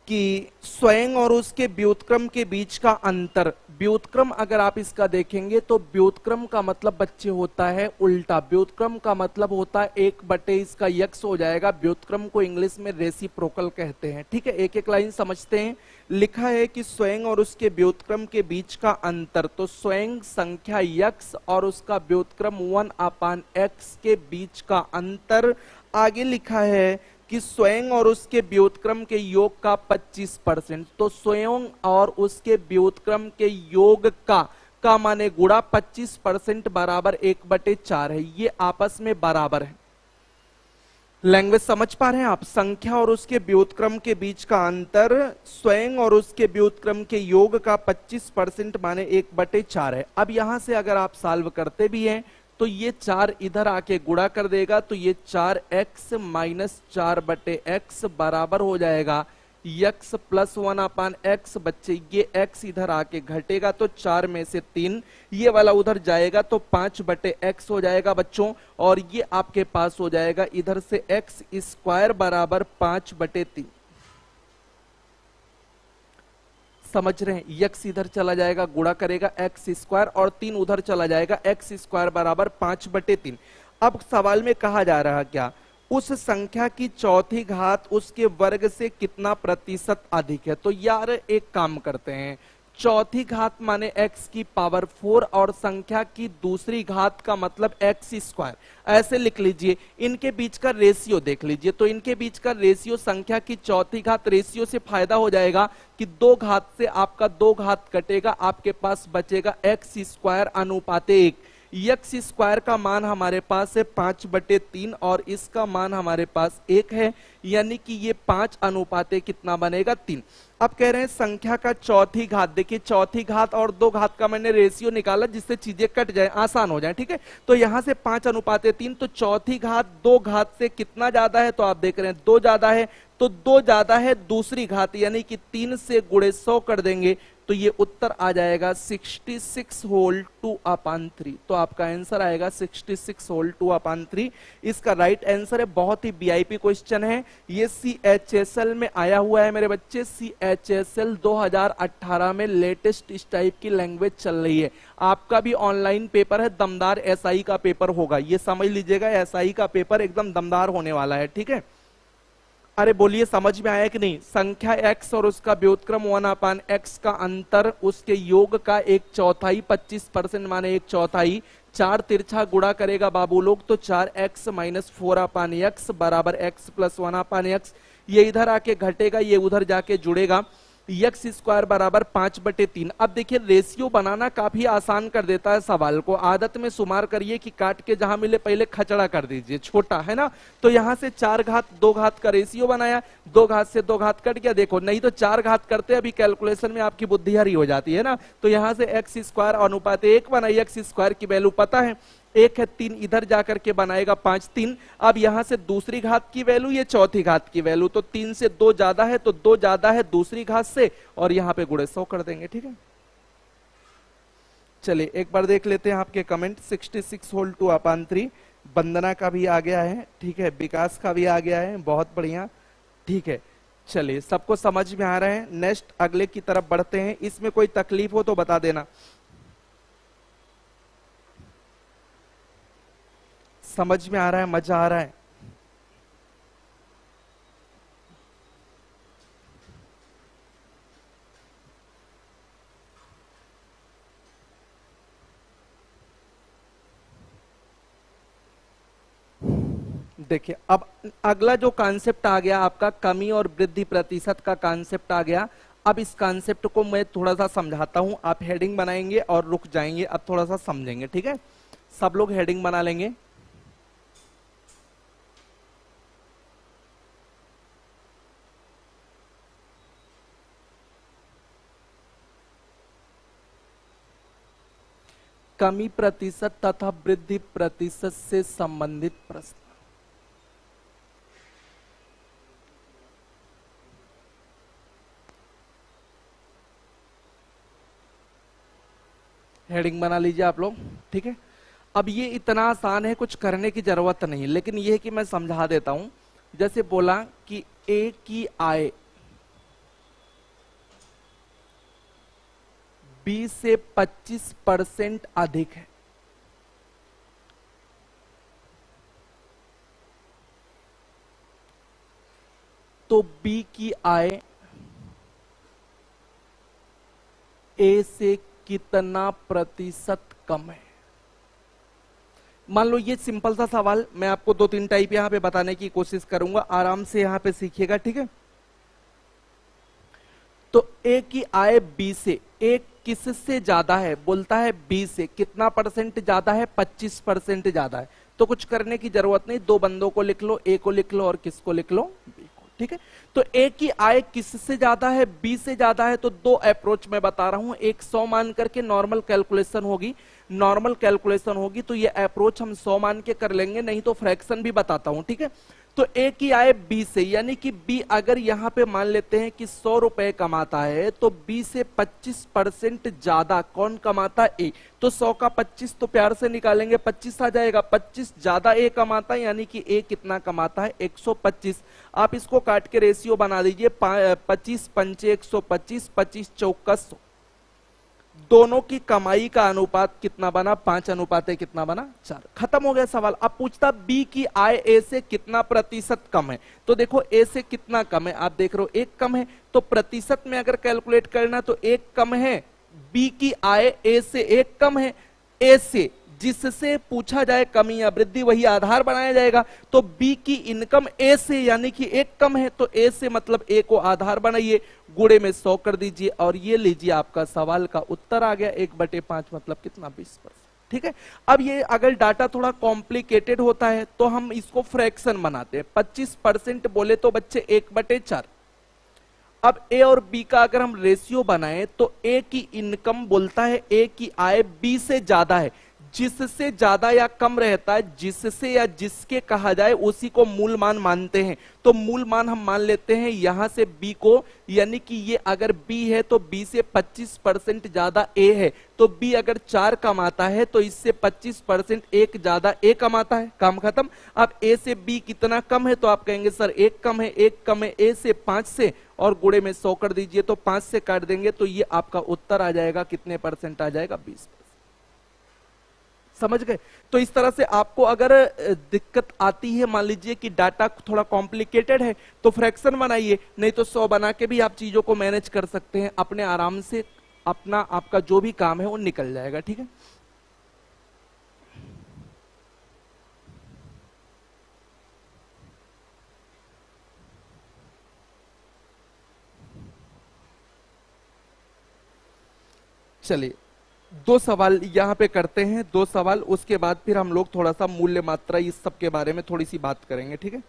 कि स्वयं और उसके व्युत्क्रम के बीच का अंतर, व्युत्क्रम अगर आप इसका देखेंगे तो व्युत्क्रम का मतलब बच्चे होता है उल्टा, व्युत्क्रम का मतलब होता है 1 बटे इसका x हो जाएगा। व्युत्क्रम को इंग्लिश में रेसिप्रोकल कहते हैं, ठीक है। एक एक लाइन समझते हैं। लिखा है कि स्वयं और उसके व्युत्क्रम के बीच का अंतर, तो स्वयं संख्या x और उसका व्युत्क्रम 1/x के बीच का अंतर। आगे लिखा है कि स्वयं और उसके व्युत्क्रम के योग का 25%, तो स्वयं और उसके व्युत्क्रम के योग का माने गुणा 25% बराबर 1/4 है। ये आपस में बराबर है। लैंग्वेज समझ पा रहे हैं आप। संख्या और उसके व्युत्क्रम के बीच का अंतर स्वयं और उसके व्युत्क्रम के योग का 25% माने 1/4 है। अब यहां से अगर आप सॉल्व करते भी हैं तो ये 4 इधर आके गुणा कर देगा, तो ये 4x माइनस 4/x बराबर हो जाएगा x प्लस 1/x। बच्चे ये x इधर आके घटेगा तो 4 में से 3, ये वाला उधर जाएगा तो 5/x हो जाएगा बच्चों, और ये आपके पास हो जाएगा इधर से x स्क्वायर बराबर 5/3। समझ रहे हैं, x इधर चला जाएगा गुणा करेगा x स्क्वायर और 3 उधर चला जाएगा, x स्क्वायर बराबर 5/3। अब सवाल में कहा जा रहा क्या, उस संख्या की चौथी घात उसके वर्ग से कितना प्रतिशत अधिक है। तो यार एक काम करते हैं, चौथी घात माने x की पावर 4 और संख्या की दूसरी घात का मतलब x स्क्वायर, ऐसे लिख लीजिए। इनके बीच का रेशियो देख लीजिए, तो इनके बीच का रेशियो संख्या की चौथी घात रेशियो से फायदा हो जाएगा कि 2 घात से आपका 2 घात कटेगा, आपके पास बचेगा x स्क्वायर अनुपाते 1। यक्स स्क्वायर का मान हमारे पास है 5/3 और इसका मान हमारे पास 1 है, यानी कि ये 5 कितना बनेगा 3। अब कह रहे हैं संख्या का चौथी घात। देखिए चौथी घात और 2 घात का मैंने रेशियो निकाला जिससे चीजें कट जाए, आसान हो जाए, ठीक है। तो यहां से 5:3, तो चौथी घात 2 घात से कितना ज्यादा है, तो आप देख रहे हैं 2 ज्यादा है, तो 2 ज्यादा है दूसरी घात, यानी कि 3 से गुणे 100 कर देंगे तो ये उत्तर आ जाएगा 66 होल 2/3। तो आपका आंसर आएगा 66 होल 2/3। इसका राइट आंसर है। बहुत ही वीआईपी क्वेश्चन है ये, CHSL में आया हुआ है मेरे बच्चे। CHSL 2018 में लेटेस्ट इस टाइप की लैंग्वेज चल रही है। आपका भी ऑनलाइन पेपर है, दमदार SI का पेपर होगा, ये समझ लीजिएगा। SI का पेपर एकदम दमदार होने वाला है, ठीक है। अरे बोलिए समझ में आया कि नहीं। संख्या x और उसका व्युत्क्रम 1/x का अंतर, उसके योग का 1/4, 25% माने 1/4, 4 तिरछा गुणा करेगा बाबू लोग तो 4x - 4/x बराबर x + 1/x। ये इधर आके घटेगा, ये उधर जाके जुड़ेगा। यक्स स्क्वायर बराबर 5/3। अब देखिए रेशियो बनाना काफी आसान कर देता है सवाल को। आदत में शुमार करिए कि काट के जहां मिले पहले खचड़ा कर दीजिए, छोटा है ना। तो यहां से 4 घात 2 घात का रेशियो बनाया, 2 घात से 2 घात कट गया। देखो नहीं तो 4 घात करते अभी कैलकुलेशन में आपकी बुद्धि हरी हो जाती है ना। तो यहां से x स्क्वायर अनुपात 1 बना। x स्क्वायर की वैल्यू पता है 1 है, 3 इधर जाकर के बनाएगा 5 3। अब यहां से दूसरी घात की वैल्यू, ये चौथी घात की वैल्यू, तो 3 से 2 ज्यादा है, तो 2 ज्यादा है दूसरी घात से, और यहां पे गुणे 100 कर देंगे, ठीक है। चलिए एक बार देख लेते हैं आपके कमेंट। 66 होल 2/3 वंदना का भी आ गया है, ठीक है, विकास का भी आ गया है, बहुत बढ़िया, ठीक है। चलिए सबको समझ में आ रहा है। नेक्स्ट अगले की तरफ बढ़ते हैं। इसमें कोई तकलीफ हो तो बता देना। समझ में आ रहा है, मजा आ रहा है। देखिए अब अगला जो कॉन्सेप्ट आ गया आपका, कमी और वृद्धि प्रतिशत का कॉन्सेप्ट आ गया। अब इस कॉन्सेप्ट को मैं थोड़ा सा समझाता हूं, आप हेडिंग बनाएंगे और रुक जाएंगे, अब थोड़ा सा समझेंगे, ठीक है। सब लोग हेडिंग बना लेंगे। कमी प्रतिशत तथा वृद्धि प्रतिशत से संबंधित प्रश्न। हेडिंग बना लीजिए आप लोग, ठीक है। अब ये इतना आसान है, कुछ करने की जरूरत नहीं, लेकिन ये है कि मैं समझा देता हूं। जैसे बोला कि ए की आय बी से 25% अधिक है, तो बी की आय ए से कितना प्रतिशत कम है। मान लो ये सिंपल सा सवाल, मैं आपको 2-3 टाइप यहां पे बताने की कोशिश करूंगा, आराम से यहां पे सीखिएगा, ठीक है। तो ए की आय बी से, ए किससे ज्यादा है, बोलता है बी से, कितना परसेंट ज्यादा है, 25% ज्यादा है। तो कुछ करने की जरूरत नहीं, 2 बंदों को लिख लो, ए को लिख लो और किसको लिख लो, बी को, ठीक है। तो ए की आय किससे ज्यादा है, बी से ज्यादा है। तो 2 अप्रोच मैं बता रहा हूं, एक 100 मान करके नॉर्मल कैलकुलेशन होगी, नॉर्मल कैलकुलेशन होगी तो ये अप्रोच हम 100 मान के कर लेंगे, नहीं तो फ्रैक्शन भी बताता हूं, ठीक है। तो ए की आय बी से, यानी कि बी अगर यहां पे मान लेते हैं कि 100 रुपए कमाता है, तो बी से 25% ज्यादा कौन कमाता है, ए। तो 100 का 25 तो प्यार से निकालेंगे, 25 आ जाएगा, 25 ज्यादा ए कमाता है, यानी कि ए कितना कमाता है, 125। आप इसको काट के रेशियो बना दीजिए, 25 पंचे 125, 25 चौका 100। दोनों की कमाई का अनुपात कितना बना, 5 कितना बना, 4। खत्म हो गया सवाल। अब पूछता बी की आय ए से कितना प्रतिशत कम है। तो देखो ए से कितना कम है, आप देख रहे हो 1 कम है, तो प्रतिशत में अगर कैलकुलेट करना तो 1 कम है। बी की आय ए से 1 कम है, ए से जिससे पूछा जाए कमी या वृद्धि वही आधार बनाया जाएगा। तो बी की इनकम ए से यानी कि 1 कम है, तो ए से मतलब ए को आधार बनाइए, गुणे में 100 कर दीजिए और ये लीजिए आपका सवाल का उत्तर आ गया 1/5 मतलब कितना, 20%। ठीक है। अब ये अगर डाटा थोड़ा कॉम्प्लिकेटेड होता है तो हम इसको फ्रैक्शन बनाते हैं। 25% बोले तो बच्चे 1/4। अब ए और बी का अगर हम रेशियो बनाएं तो ए की इनकम बोलता है, ए की आय बी से ज्यादा है। जिससे ज्यादा या कम रहता है, जिससे या जिसके कहा जाए उसी को मूल मान मानते हैं। तो मूल मान हम मान लेते हैं यहां से बी को, यानी कि ये अगर बी है तो बी से 25% ज्यादा ए है। तो बी अगर 4 कमाता है तो इससे 25% एक ज्यादा ए कमाता है, काम खत्म। अब ए से बी कितना कम है तो आप कहेंगे सर 1 कम है, 1 कम है ए से 5 से, और गुणे में 100 कर दीजिए तो 5 से काट देंगे तो ये आपका उत्तर आ जाएगा, कितने परसेंट आ जाएगा, 20%। समझ गए। तो इस तरह से आपको अगर दिक्कत आती है, मान लीजिए कि डाटा थोड़ा कॉम्प्लिकेटेड है, तो फ्रैक्शन बनाइए, नहीं तो 100 बना के भी आप चीजों को मैनेज कर सकते हैं अपने आराम से। अपना आपका जो भी काम है वो निकल जाएगा, ठीक है। चलिए 2 सवाल यहां पे करते हैं, 2 सवाल, उसके बाद फिर हम लोग थोड़ा सा मूल्य मात्रा इस सब के बारे में थोड़ी सी बात करेंगे, ठीक है।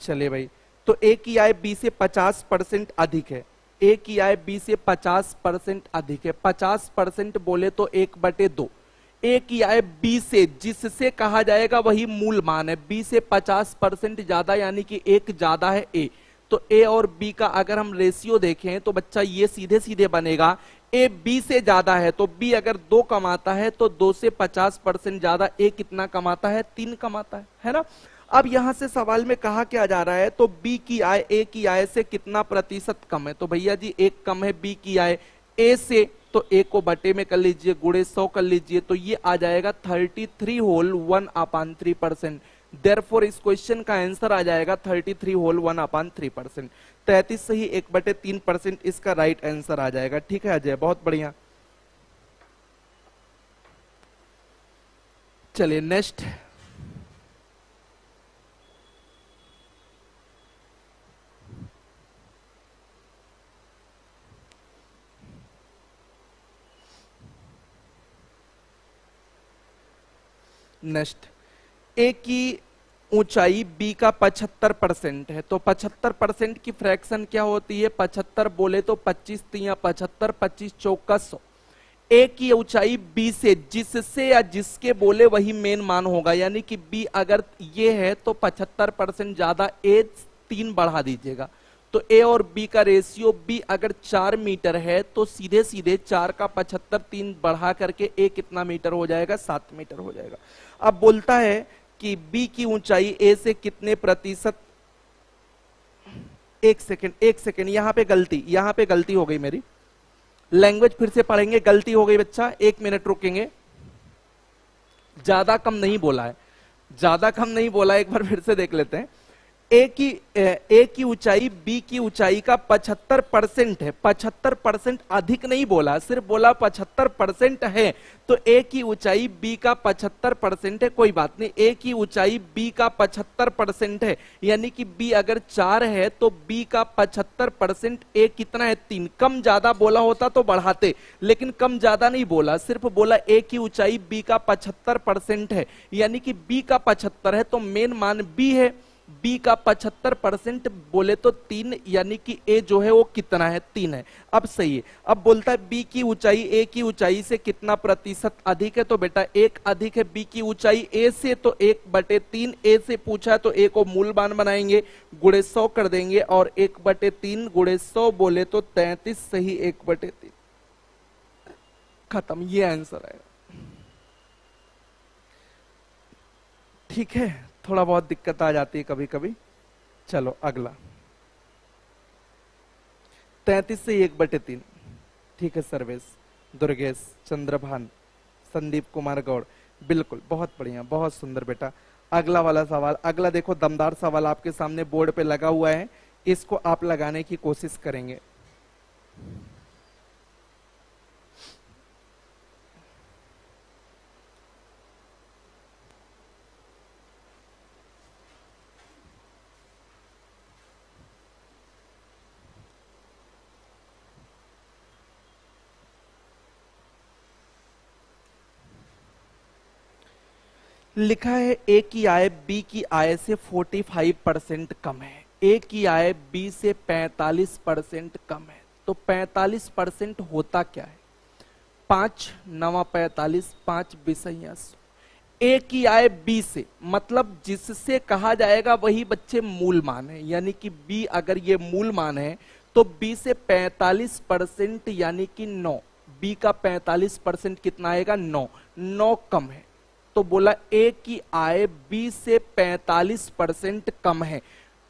चलिए भाई, तो ए की आय बी से 50% अधिक है। ए की आय बी से 50% अधिक है। 50% बोले तो 1/2। ए की आय बी से, जिससे कहा जाएगा वही मूल मान है, बी से 50% ज्यादा, यानी कि एक ज्यादा है ए। तो ए और बी का अगर हम रेशियो देखें तो बच्चा ये सीधे सीधे बनेगा, ए बी से ज्यादा है तो बी अगर 2 कमाता है तो 2 से 50% ज्यादा ए कितना कमाता है, 3 कमाता है ना। अब यहां से सवाल में कहा क्या जा रहा है, तो बी की आय ए की आय से कितना प्रतिशत कम है, तो भैया जी 1 कम है बी की आय ए से, तो ए को बटे में कर लीजिए, गुणे 100 कर लीजिए, तो ये आ जाएगा 33 होल 1/3%। देयरफॉर इस क्वेश्चन का आंसर आ जाएगा 33 होल 1/3%। 33 से ही 1/3% इसका राइट आंसर आ जाएगा, ठीक है अजय, बहुत बढ़िया। चलिए नेक्स्ट। नेक्स्ट, ए की ऊंचाई बी का 75% है, तो 75% की फ्रैक्शन क्या होती है, 75 बोले तो 25 तिया 75, 25 चौका 100। ए की ऊंचाई बी से, जिससे या जिसके बोले वही मेन मान होगा, यानी कि बी अगर ये है तो 75% ज्यादा ए 3 बढ़ा दीजिएगा। तो ए और बी का रेशियो, बी अगर 4 मीटर है तो सीधे सीधे 4 का 75 3 बढ़ा करके ए कितना मीटर हो जाएगा, 7 मीटर हो जाएगा। अब बोलता है कि बी की ऊंचाई ए से कितने प्रतिशत, एक सेकेंड, यहां पे गलती हो गई मेरी, लैंग्वेज फिर से पढ़ेंगे, गलती हो गई बच्चा, 1 मिनट रुकेंगे। ज्यादा कम नहीं बोला है, ज्यादा कम नहीं बोला, एक बार फिर से देख लेते हैं। ए की ऊंचाई बी की ऊंचाई का 75% है, 75% अधिक नहीं बोला, सिर्फ बोला 75% है। तो ए की ऊंचाई बी का 75% है, कोई बात नहीं, ए की ऊंचाई बी का 75% है, यानी कि बी अगर 4 है तो बी का 75% ए कितना है, 3। कम ज्यादा बोला होता तो बढ़ाते, लेकिन कम ज्यादा नहीं बोला, सिर्फ बोला ए की ऊंचाई बी का 75% है, यानी कि बी का 75 है तो मेन मान बी है। बी का 75% बोले तो 3, यानी कि ए जो है वो कितना है, 3 है। अब सही है। अब बोलता है बी की ऊंचाई ए की ऊंचाई से कितना प्रतिशत अधिक है, तो बेटा 1 अधिक है बी की ऊंचाई ए से, तो 1/3। ए से पूछा तो ए को मूल मान बनाएंगे, गुणे 100 कर देंगे, और 1/3 गुणे 100 बोले तो 33 से ही 1/3, खत्म, ये आंसर आएगा। ठीक है, थोड़ा बहुत दिक्कत आ जाती है कभी कभी। चलो अगला, 33 से 1/3, ठीक है। सर्वेश, दुर्गेश, चंद्रभान, संदीप कुमार गौड़, बिल्कुल, बहुत बढ़िया, बहुत सुंदर बेटा। अगला वाला सवाल, अगला देखो दमदार सवाल आपके सामने बोर्ड पे लगा हुआ है, इसको आप लगाने की कोशिश करेंगे। लिखा है ए की आय बी की आय से 45% कम है, ए की आय बी से 45% कम है। तो 45% होता क्या है? 5 9 45, 5 बिसैया 100। ए की आय बी से, मतलब जिससे कहा जाएगा वही बच्चे मूल मान है, यानी कि बी अगर ये मूल मान है तो बी से 45% यानी कि 9, बी का 45% कितना आएगा? 9, 9 कम है। तो बोला ए की आय बी से 45% कम है।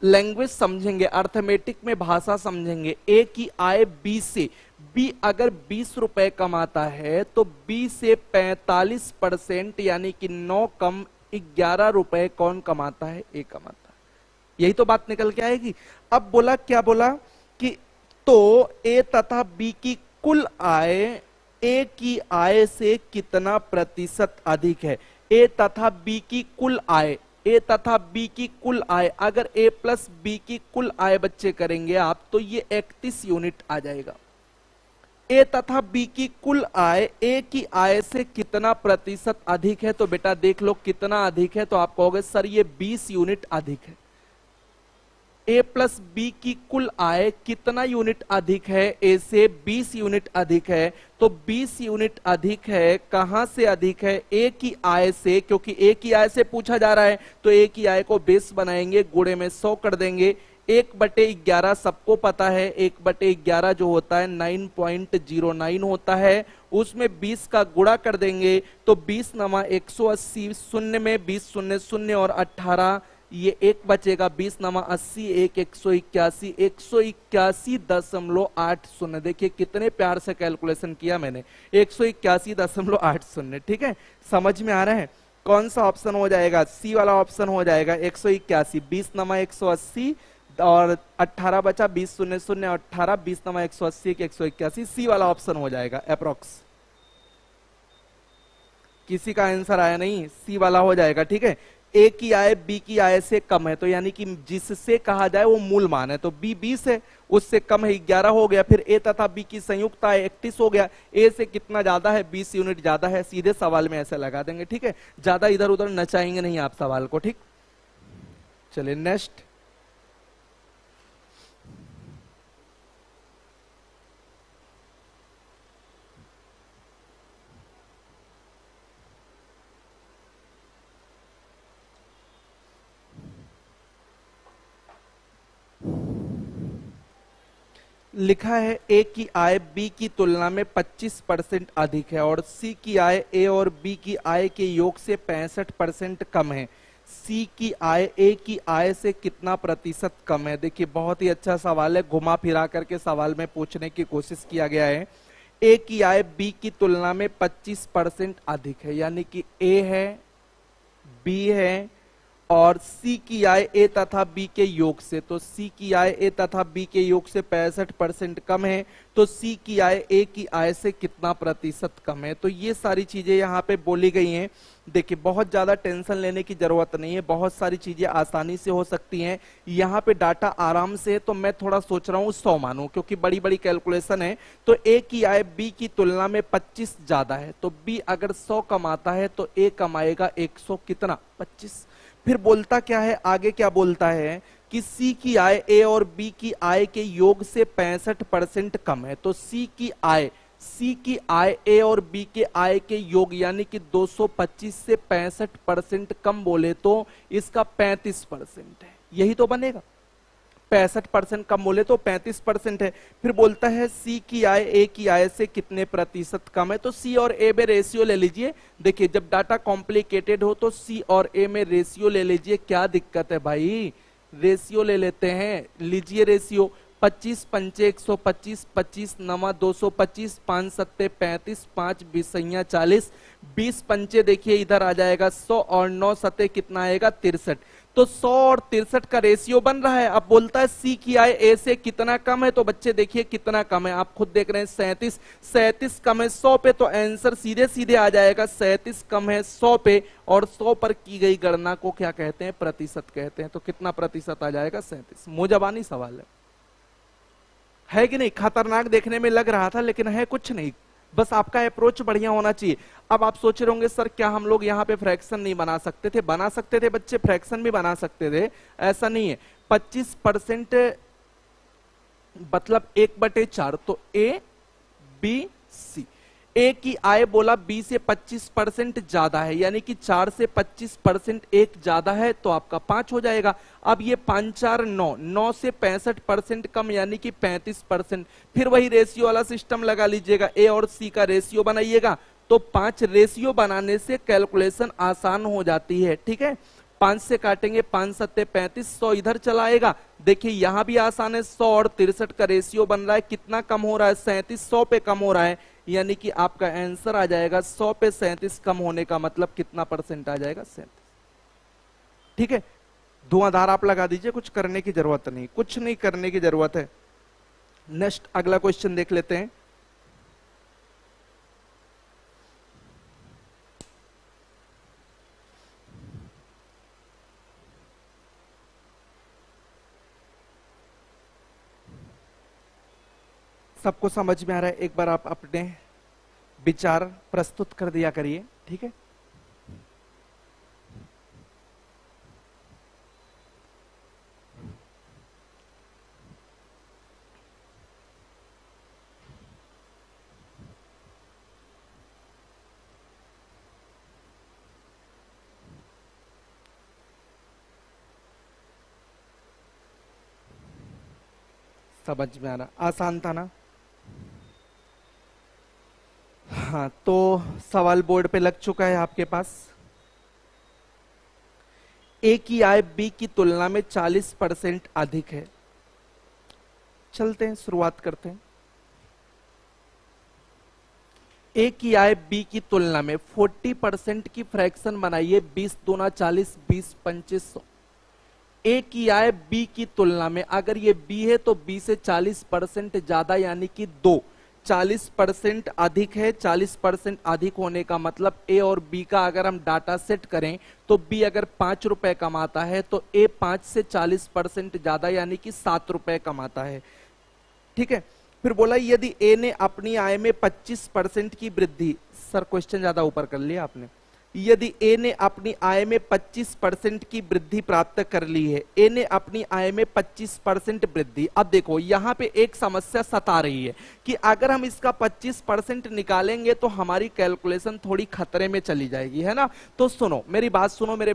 लैंग्वेज समझेंगे, अर्थमेटिक में भाषा समझेंगे। ए की आय बी से, बी अगर 20 रुपए कमाता है तो बी से 45% यानी कि 9 कम 11 रुपए कौन कमाता है? ए कमाता है। यही तो बात निकल के आएगी। अब बोला, क्या बोला कि तो ए तथा बी की कुल आय ए की आय से कितना प्रतिशत अधिक है? ए तथा बी की कुल आय, ए तथा बी की कुल आय, अगर ए प्लस बी की कुल आय बच्चे करेंगे आप तो ये 31 यूनिट आ जाएगा। ए तथा बी की कुल आय ए की आय से कितना प्रतिशत अधिक है? तो बेटा देख लो कितना अधिक है, तो आप कहोगे सर ये 20 यूनिट अधिक है। ए प्लस बी की कुल आय कितना यूनिट अधिक है? ए से 20 यूनिट अधिक है। तो 20 यूनिट अधिक है, कहां से अधिक है? ए की आय से, क्योंकि ए की आय से पूछा जा रहा है तो ए की आय को बेस बनाएंगे, गुणे में 100 कर देंगे। 1/11 सबको पता है, 1/11 जो होता है 9.09 होता है, उसमें 20 का गुणा कर देंगे तो 20 नमा 180, शून्य में 20 शून्य शून्य और 18, ये एक बचेगा। 20 नमा 80, 181, 181.80। देखिए कितने प्यार से कैलकुलेशन किया मैंने, 181.80। ठीक है, समझ में आ रहा है? कौन सा ऑप्शन हो जाएगा? सी वाला ऑप्शन हो जाएगा 181। 20 नमा 180 और 18 बचा, 20 शून्य शून्य 18, 20 नमा 180 181, सी वाला ऑप्शन हो जाएगा अप्रोक्स। किसी का आंसर आया नहीं? सी वाला हो जाएगा। ठीक है, ए की आय बी की आय से कम है, तो यानी कि जिससे कहा जाए वो मूल मान है, तो बी 20 है, उससे कम है 11 हो गया। फिर ए तथा बी की संयुक्त आय 31 हो गया, ए से कितना ज्यादा है? 20 यूनिट ज्यादा है। सीधे सवाल में ऐसे लगा देंगे। ठीक है, ज्यादा इधर उधर नचाएंगे नहीं आप सवाल को। ठीक, चलिए नेक्स्ट। लिखा है ए की आय बी की तुलना में 25% अधिक है और सी की आय ए और बी की आय के योग से 65% कम है। सी की आय ए की आय से कितना प्रतिशत कम है? देखिए बहुत ही अच्छा सवाल है, घुमा फिरा करके सवाल में पूछने की कोशिश किया गया है। ए की आय बी की तुलना में 25% अधिक है, यानी कि ए है, बी है और सी की आय ए तथा बी के योग से, तो सी की आय ए तथा बी के योग से 65% कम है। तो सी की आय ए की आय से कितना प्रतिशत कम है? तो ये सारी चीजें यहाँ पे बोली गई हैं। देखिए बहुत ज्यादा टेंशन लेने की जरूरत नहीं है, बहुत सारी चीजें आसानी से हो सकती हैं। यहाँ पे डाटा आराम से है, तो मैं थोड़ा सोच रहा हूँ 100 मानूं, क्योंकि बड़ी बड़ी कैलकुलेशन है। तो ए की आय बी की तुलना में 25 ज्यादा है, तो बी अगर 100 कमाता है तो ए कमाएगा 100 कितना? 25। फिर बोलता क्या है आगे? क्या बोलता है कि सी की आय ए और बी की आय के योग से 65% कम है। तो सी की आय ए और बी के आय के योग यानी कि 225 से 65% कम बोले तो इसका 35% है, यही तो बनेगा। 65% कम बोले तो 35% है। फिर बोलता है सी की आय ए की आय से कितने प्रतिशत कम है? तो सी और ए में रेशियो ले लीजिए। देखिए जब डाटा कॉम्प्लिकेटेड हो तो सी और ए में रेशियो ले लीजिए, क्या दिक्कत है भाई? रेशियो ले लेते हैं, लीजिए रेशियो। 25 पंचे 125, 25 नमा 225, 5 सत्ते 35, 5 बीसैया 40, 20 पंचे देखिए इधर आ जाएगा 100 और 9 सत्ते कितना आएगा? 63। तो 100 और 63 का रेशियो बन रहा है। अब बोलता है सी की आय ए से कितना कम है? तो बच्चे देखिए कितना कम है, आप खुद देख रहे हैं 37। 37 कम है 100 पे, तो आंसर सीधे सीधे आ जाएगा 37 कम है 100 पे। और 100 पर की गई गणना को क्या कहते हैं? प्रतिशत कहते हैं। तो कितना प्रतिशत आ जाएगा? 37। मुंह सवाल है कि नहीं? खतरनाक देखने में लग रहा था लेकिन है कुछ नहीं, बस आपका अप्रोच बढ़िया होना चाहिए। अब आप सोच रहे होंगे सर क्या हम लोग यहाँ पे फ्रैक्शन नहीं बना सकते थे? बना सकते थे बच्चे, फ्रैक्शन भी बना सकते थे, ऐसा नहीं है। 25% मतलब 1/4, तो ए बी सी। ए की आय बोला बी से 25% ज्यादा है, यानी कि 4 से 25% एक ज्यादा है, तो आपका 5 हो जाएगा। अब ये 5 4 9, 9 से 65% कम, यानी कि 35%। फिर वही रेशियो वाला सिस्टम लगा लीजिएगा, ए और सी का रेशियो बनाइएगा, तो 5 रेशियो बनाने से कैलकुलेशन आसान हो जाती है। ठीक है, 5 से काटेंगे, 5 सत्ते 35, 100 इधर चला आएगा। देखिए यहां भी आसान है, 100 और 63 का रेशियो बन रहा है, कितना कम हो रहा है? 37, 100 पे कम हो रहा है, यानी कि आपका आंसर आ जाएगा 100 पे 37 कम होने का मतलब कितना परसेंट आ जाएगा? 37। ठीक है, धुआंधार आप लगा दीजिए, कुछ करने की जरूरत नहीं, कुछ नहीं करने की जरूरत है। नेक्स्ट अगला क्वेश्चन देख लेते हैं। सबको समझ में आ रहा है? एक बार आप अपने विचार प्रस्तुत कर दिया करिए। ठीक है, समझ में आना आसान था ना? हाँ, तो सवाल बोर्ड पे लग चुका है आपके पास। ए की आय बी की तुलना में 40% अधिक है। चलते हैं, शुरुआत करते हैं। ए की आय बी की तुलना में 40% की फ्रैक्शन बनाइए, 20 दूना 40, 20 25 100। ए की आय बी की तुलना में, अगर ये बी है तो बी से 40% ज्यादा, यानी कि 2। 40% अधिक है, 40% अधिक होने का मतलब ए और बी का अगर हम डाटा सेट करें तो बी अगर 5 रुपए कमाता है तो ए 5 से 40% ज्यादा, यानी कि 7 रुपए कमाता है। ठीक है, फिर बोला यदि ए ने अपनी आय में 25% की वृद्धि, सर क्वेश्चन ज्यादा ऊपर कर लिया आपने। यदि ए ने अपनी आय में 25% की वृद्धि प्राप्त कर ली है, ए ने अपनी आय में 25% वृद्धि। अब देखो यहां पे एक समस्या सता रही है कि अगर हम इसका 25% निकालेंगे तो हमारी कैलकुलेशन थोड़ी खतरे में चली जाएगी, है ना? तो सुनो मेरी बात, सुनो मेरे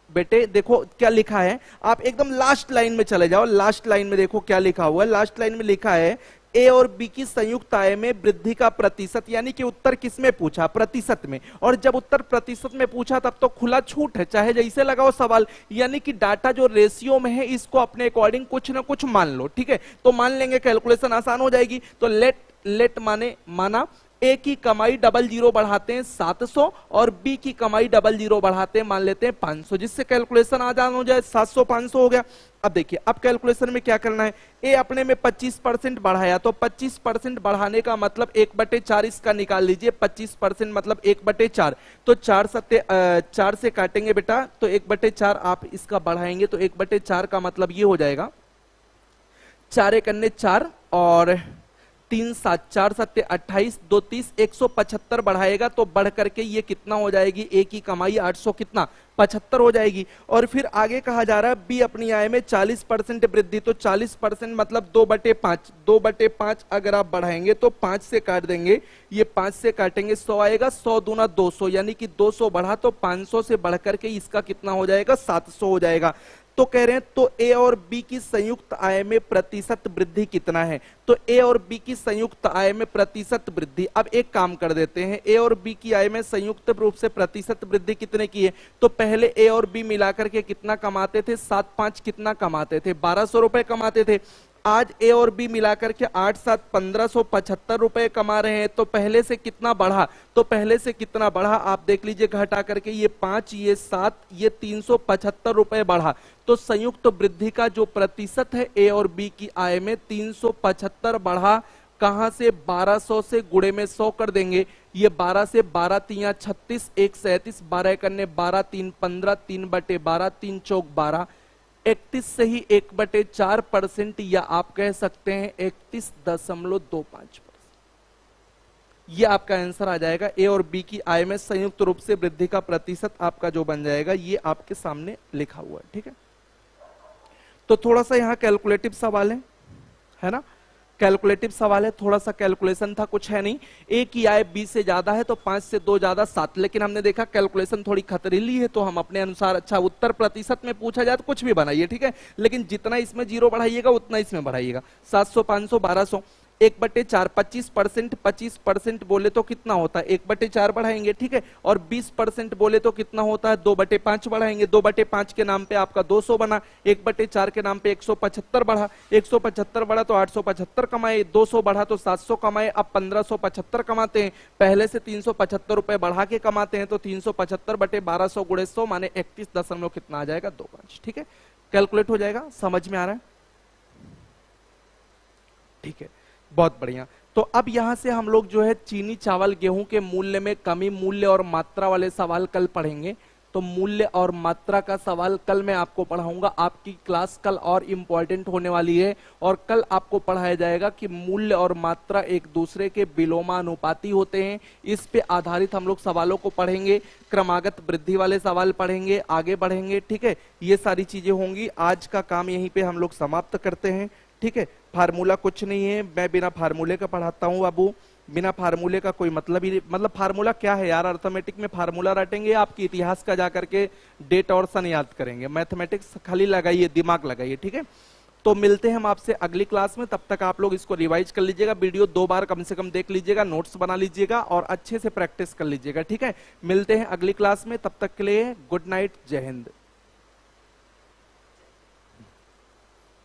बेटे, देखो क्या लिखा है। आप एकदम लास्ट लाइन में चले जाओ, लास्ट लाइन में देखो क्या लिखा हुआ है। लास्ट लाइन में लिखा है ए और बी की संयुक्त आय में वृद्धि का प्रतिशत, यानी कि उत्तर किसमें पूछा? प्रतिशत में। और जब उत्तर प्रतिशत में पूछा तब तो खुला छूट है, चाहे जैसे लगाओ सवाल, यानी कि डाटा जो रेशियो में है इसको अपने अकॉर्डिंग कुछ ना कुछ मान लो। ठीक है, तो मान लेंगे, कैलकुलेशन आसान हो जाएगी। तो लेट माना ए की कमाई 00 बढ़ाते हैं 700 और बी की कमाई 00 बढ़ाते हैं मान लेते हैं 500, जिससे कैलकुलेशन आसान हो जाए। 700 500 हो गया। अब देखिए, अब कैलकुलेशन में क्या करना है? ए अपने में 25% बढ़ाया, तो 25% बढ़ाने का मतलब 1/4 इसका निकाल लीजिए। 25% मतलब 1/4, तो 4 से काटेंगे बेटा, तो 1/4 आप इसका बढ़ाएंगे तो 1/4 का मतलब ये हो जाएगा 4 एक अन्य 4 और 3 7 4 7 28 2 30 175 बढ़ाएगा तो बढ़ करके ये कितना हो जाएगी? ए की कमाई 800 कितना 75 हो जाएगी। और फिर आगे कहा जा रहा है बी अपनी आय में 40% वृद्धि, तो 40% मतलब 2/5। 2/5 अगर आप बढ़ाएंगे तो 5 से काट देंगे, ये 5 से काटेंगे 100 आएगा, 100 दूना 200, यानी कि 200 बढ़ा तो 500 से बढ़ करके इसका कितना हो जाएगा? 700 हो जाएगा। तो कह रहे हैं तो ए और बी की संयुक्त आय में प्रतिशत वृद्धि कितना है? तो ए और बी की संयुक्त आय में प्रतिशत वृद्धि, अब एक काम कर देते हैं, ए और बी की आय में संयुक्त रूप से प्रतिशत वृद्धि कितने की है? तो पहले ए और बी मिलाकर के कितना कमाते थे? 7 5 कितना कमाते थे? 1200 रुपए कमाते थे। आज ए और बी मिलाकर के 8 7 1575 रुपए कमा रहे हैं, तो पहले से कितना बढ़ा? तो पहले से कितना बढ़ा आप देख लीजिए, घटा करके ये 5 ये 7 ये 375 रुपए बढ़ा। तो संयुक्त वृद्धि का जो प्रतिशत है ए और बी की आय में 375 बढ़ा। कहां से? 1200 से गुणे में 100 कर देंगे, ये 12 से 12 3 36 1 37 12 करने 12 3 15 3/12 3 चौक 12 31 से ही 1/4%, या आप कह सकते हैं 31.25%। ये आपका आंसर आ जाएगा। ए और बी की आय में संयुक्त रूप से वृद्धि का प्रतिशत आपका जो बन जाएगा ये आपके सामने लिखा हुआ है, ठीक है। तो थोड़ा सा यहाँ कैलकुलेटिव सवाल है ना, कैलकुलेटिव सवाल है, थोड़ा सा कैलकुलेशन था, कुछ है नहीं। ए की आय 20 से ज्यादा है तो 5 से 2 ज्यादा 7, लेकिन हमने देखा कैलकुलेशन थोड़ी खतरीली है तो हम अपने अनुसार, अच्छा उत्तर प्रतिशत में पूछा जाए तो कुछ भी बनाइए, ठीक है, लेकिन जितना इसमें जीरो बढ़ाइएगा उतना इसमें बढ़ाइएगा। 700, 500, 1200, 1/4 25%, 25% बोले तो कितना होता है 1/4 बढ़ाएंगे, ठीक है, और 20% बोले तो कितना होता है 2/5 बढ़ाएंगे। 2/5 के नाम पे आपका 200 बना, 1/4 के नाम पे 175 बढ़ा, 175 बढ़ा तो 875 कमाए, 200 बढ़ा तो 700 कमाए, अब 1575 कमाते हैं। पहले से 375 रुपए बढ़ा के कमाते हैं तो 375/1200 गुणे 100 माने 31 दशमलव कितना आ जाएगा 25, ठीक है, कैलकुलेट हो जाएगा। समझ में आ रहा है, ठीक है, बहुत बढ़िया। तो अब यहां से हम लोग जो है चीनी, चावल, गेहूं के मूल्य में कमी, मूल्य और मात्रा वाले सवाल कल पढ़ेंगे। तो मूल्य और मात्रा का सवाल कल मैं आपको पढ़ाऊंगा। आपकी क्लास कल और इंपॉर्टेंट होने वाली है और कल आपको पढ़ाया जाएगा कि मूल्य और मात्रा एक दूसरे के विलोमानुपाती होते हैं। इस पे आधारित हम लोग सवालों को पढ़ेंगे, क्रमागत वृद्धि वाले सवाल पढ़ेंगे, आगे बढ़ेंगे, ठीक है, ये सारी चीजें होंगी। आज का काम यहीं पे हम लोग समाप्त करते हैं, ठीक है। फार्मूला कुछ नहीं है, मैं बिना फार्मूले का पढ़ाता हूं बाबू, बिना फार्मूले का कोई मतलब ही नहीं। मतलब फार्मूला क्या है यार, अर्थमेटिक में फार्मूला रटेंगे आपकी इतिहास का जाकर के डेट और सन याद करेंगे। मैथमेटिक्स खाली लगाइए, दिमाग लगाइए, ठीक है। तो मिलते हैं हम आपसे अगली क्लास में, तब तक आप लोग इसको रिवाइज कर लीजिएगा, वीडियो 2 बार कम से कम देख लीजिएगा, नोट्स बना लीजिएगा और अच्छे से प्रैक्टिस कर लीजिएगा, ठीक है। मिलते हैं अगली क्लास में, तब तक के लिए गुड नाइट, जय हिंद।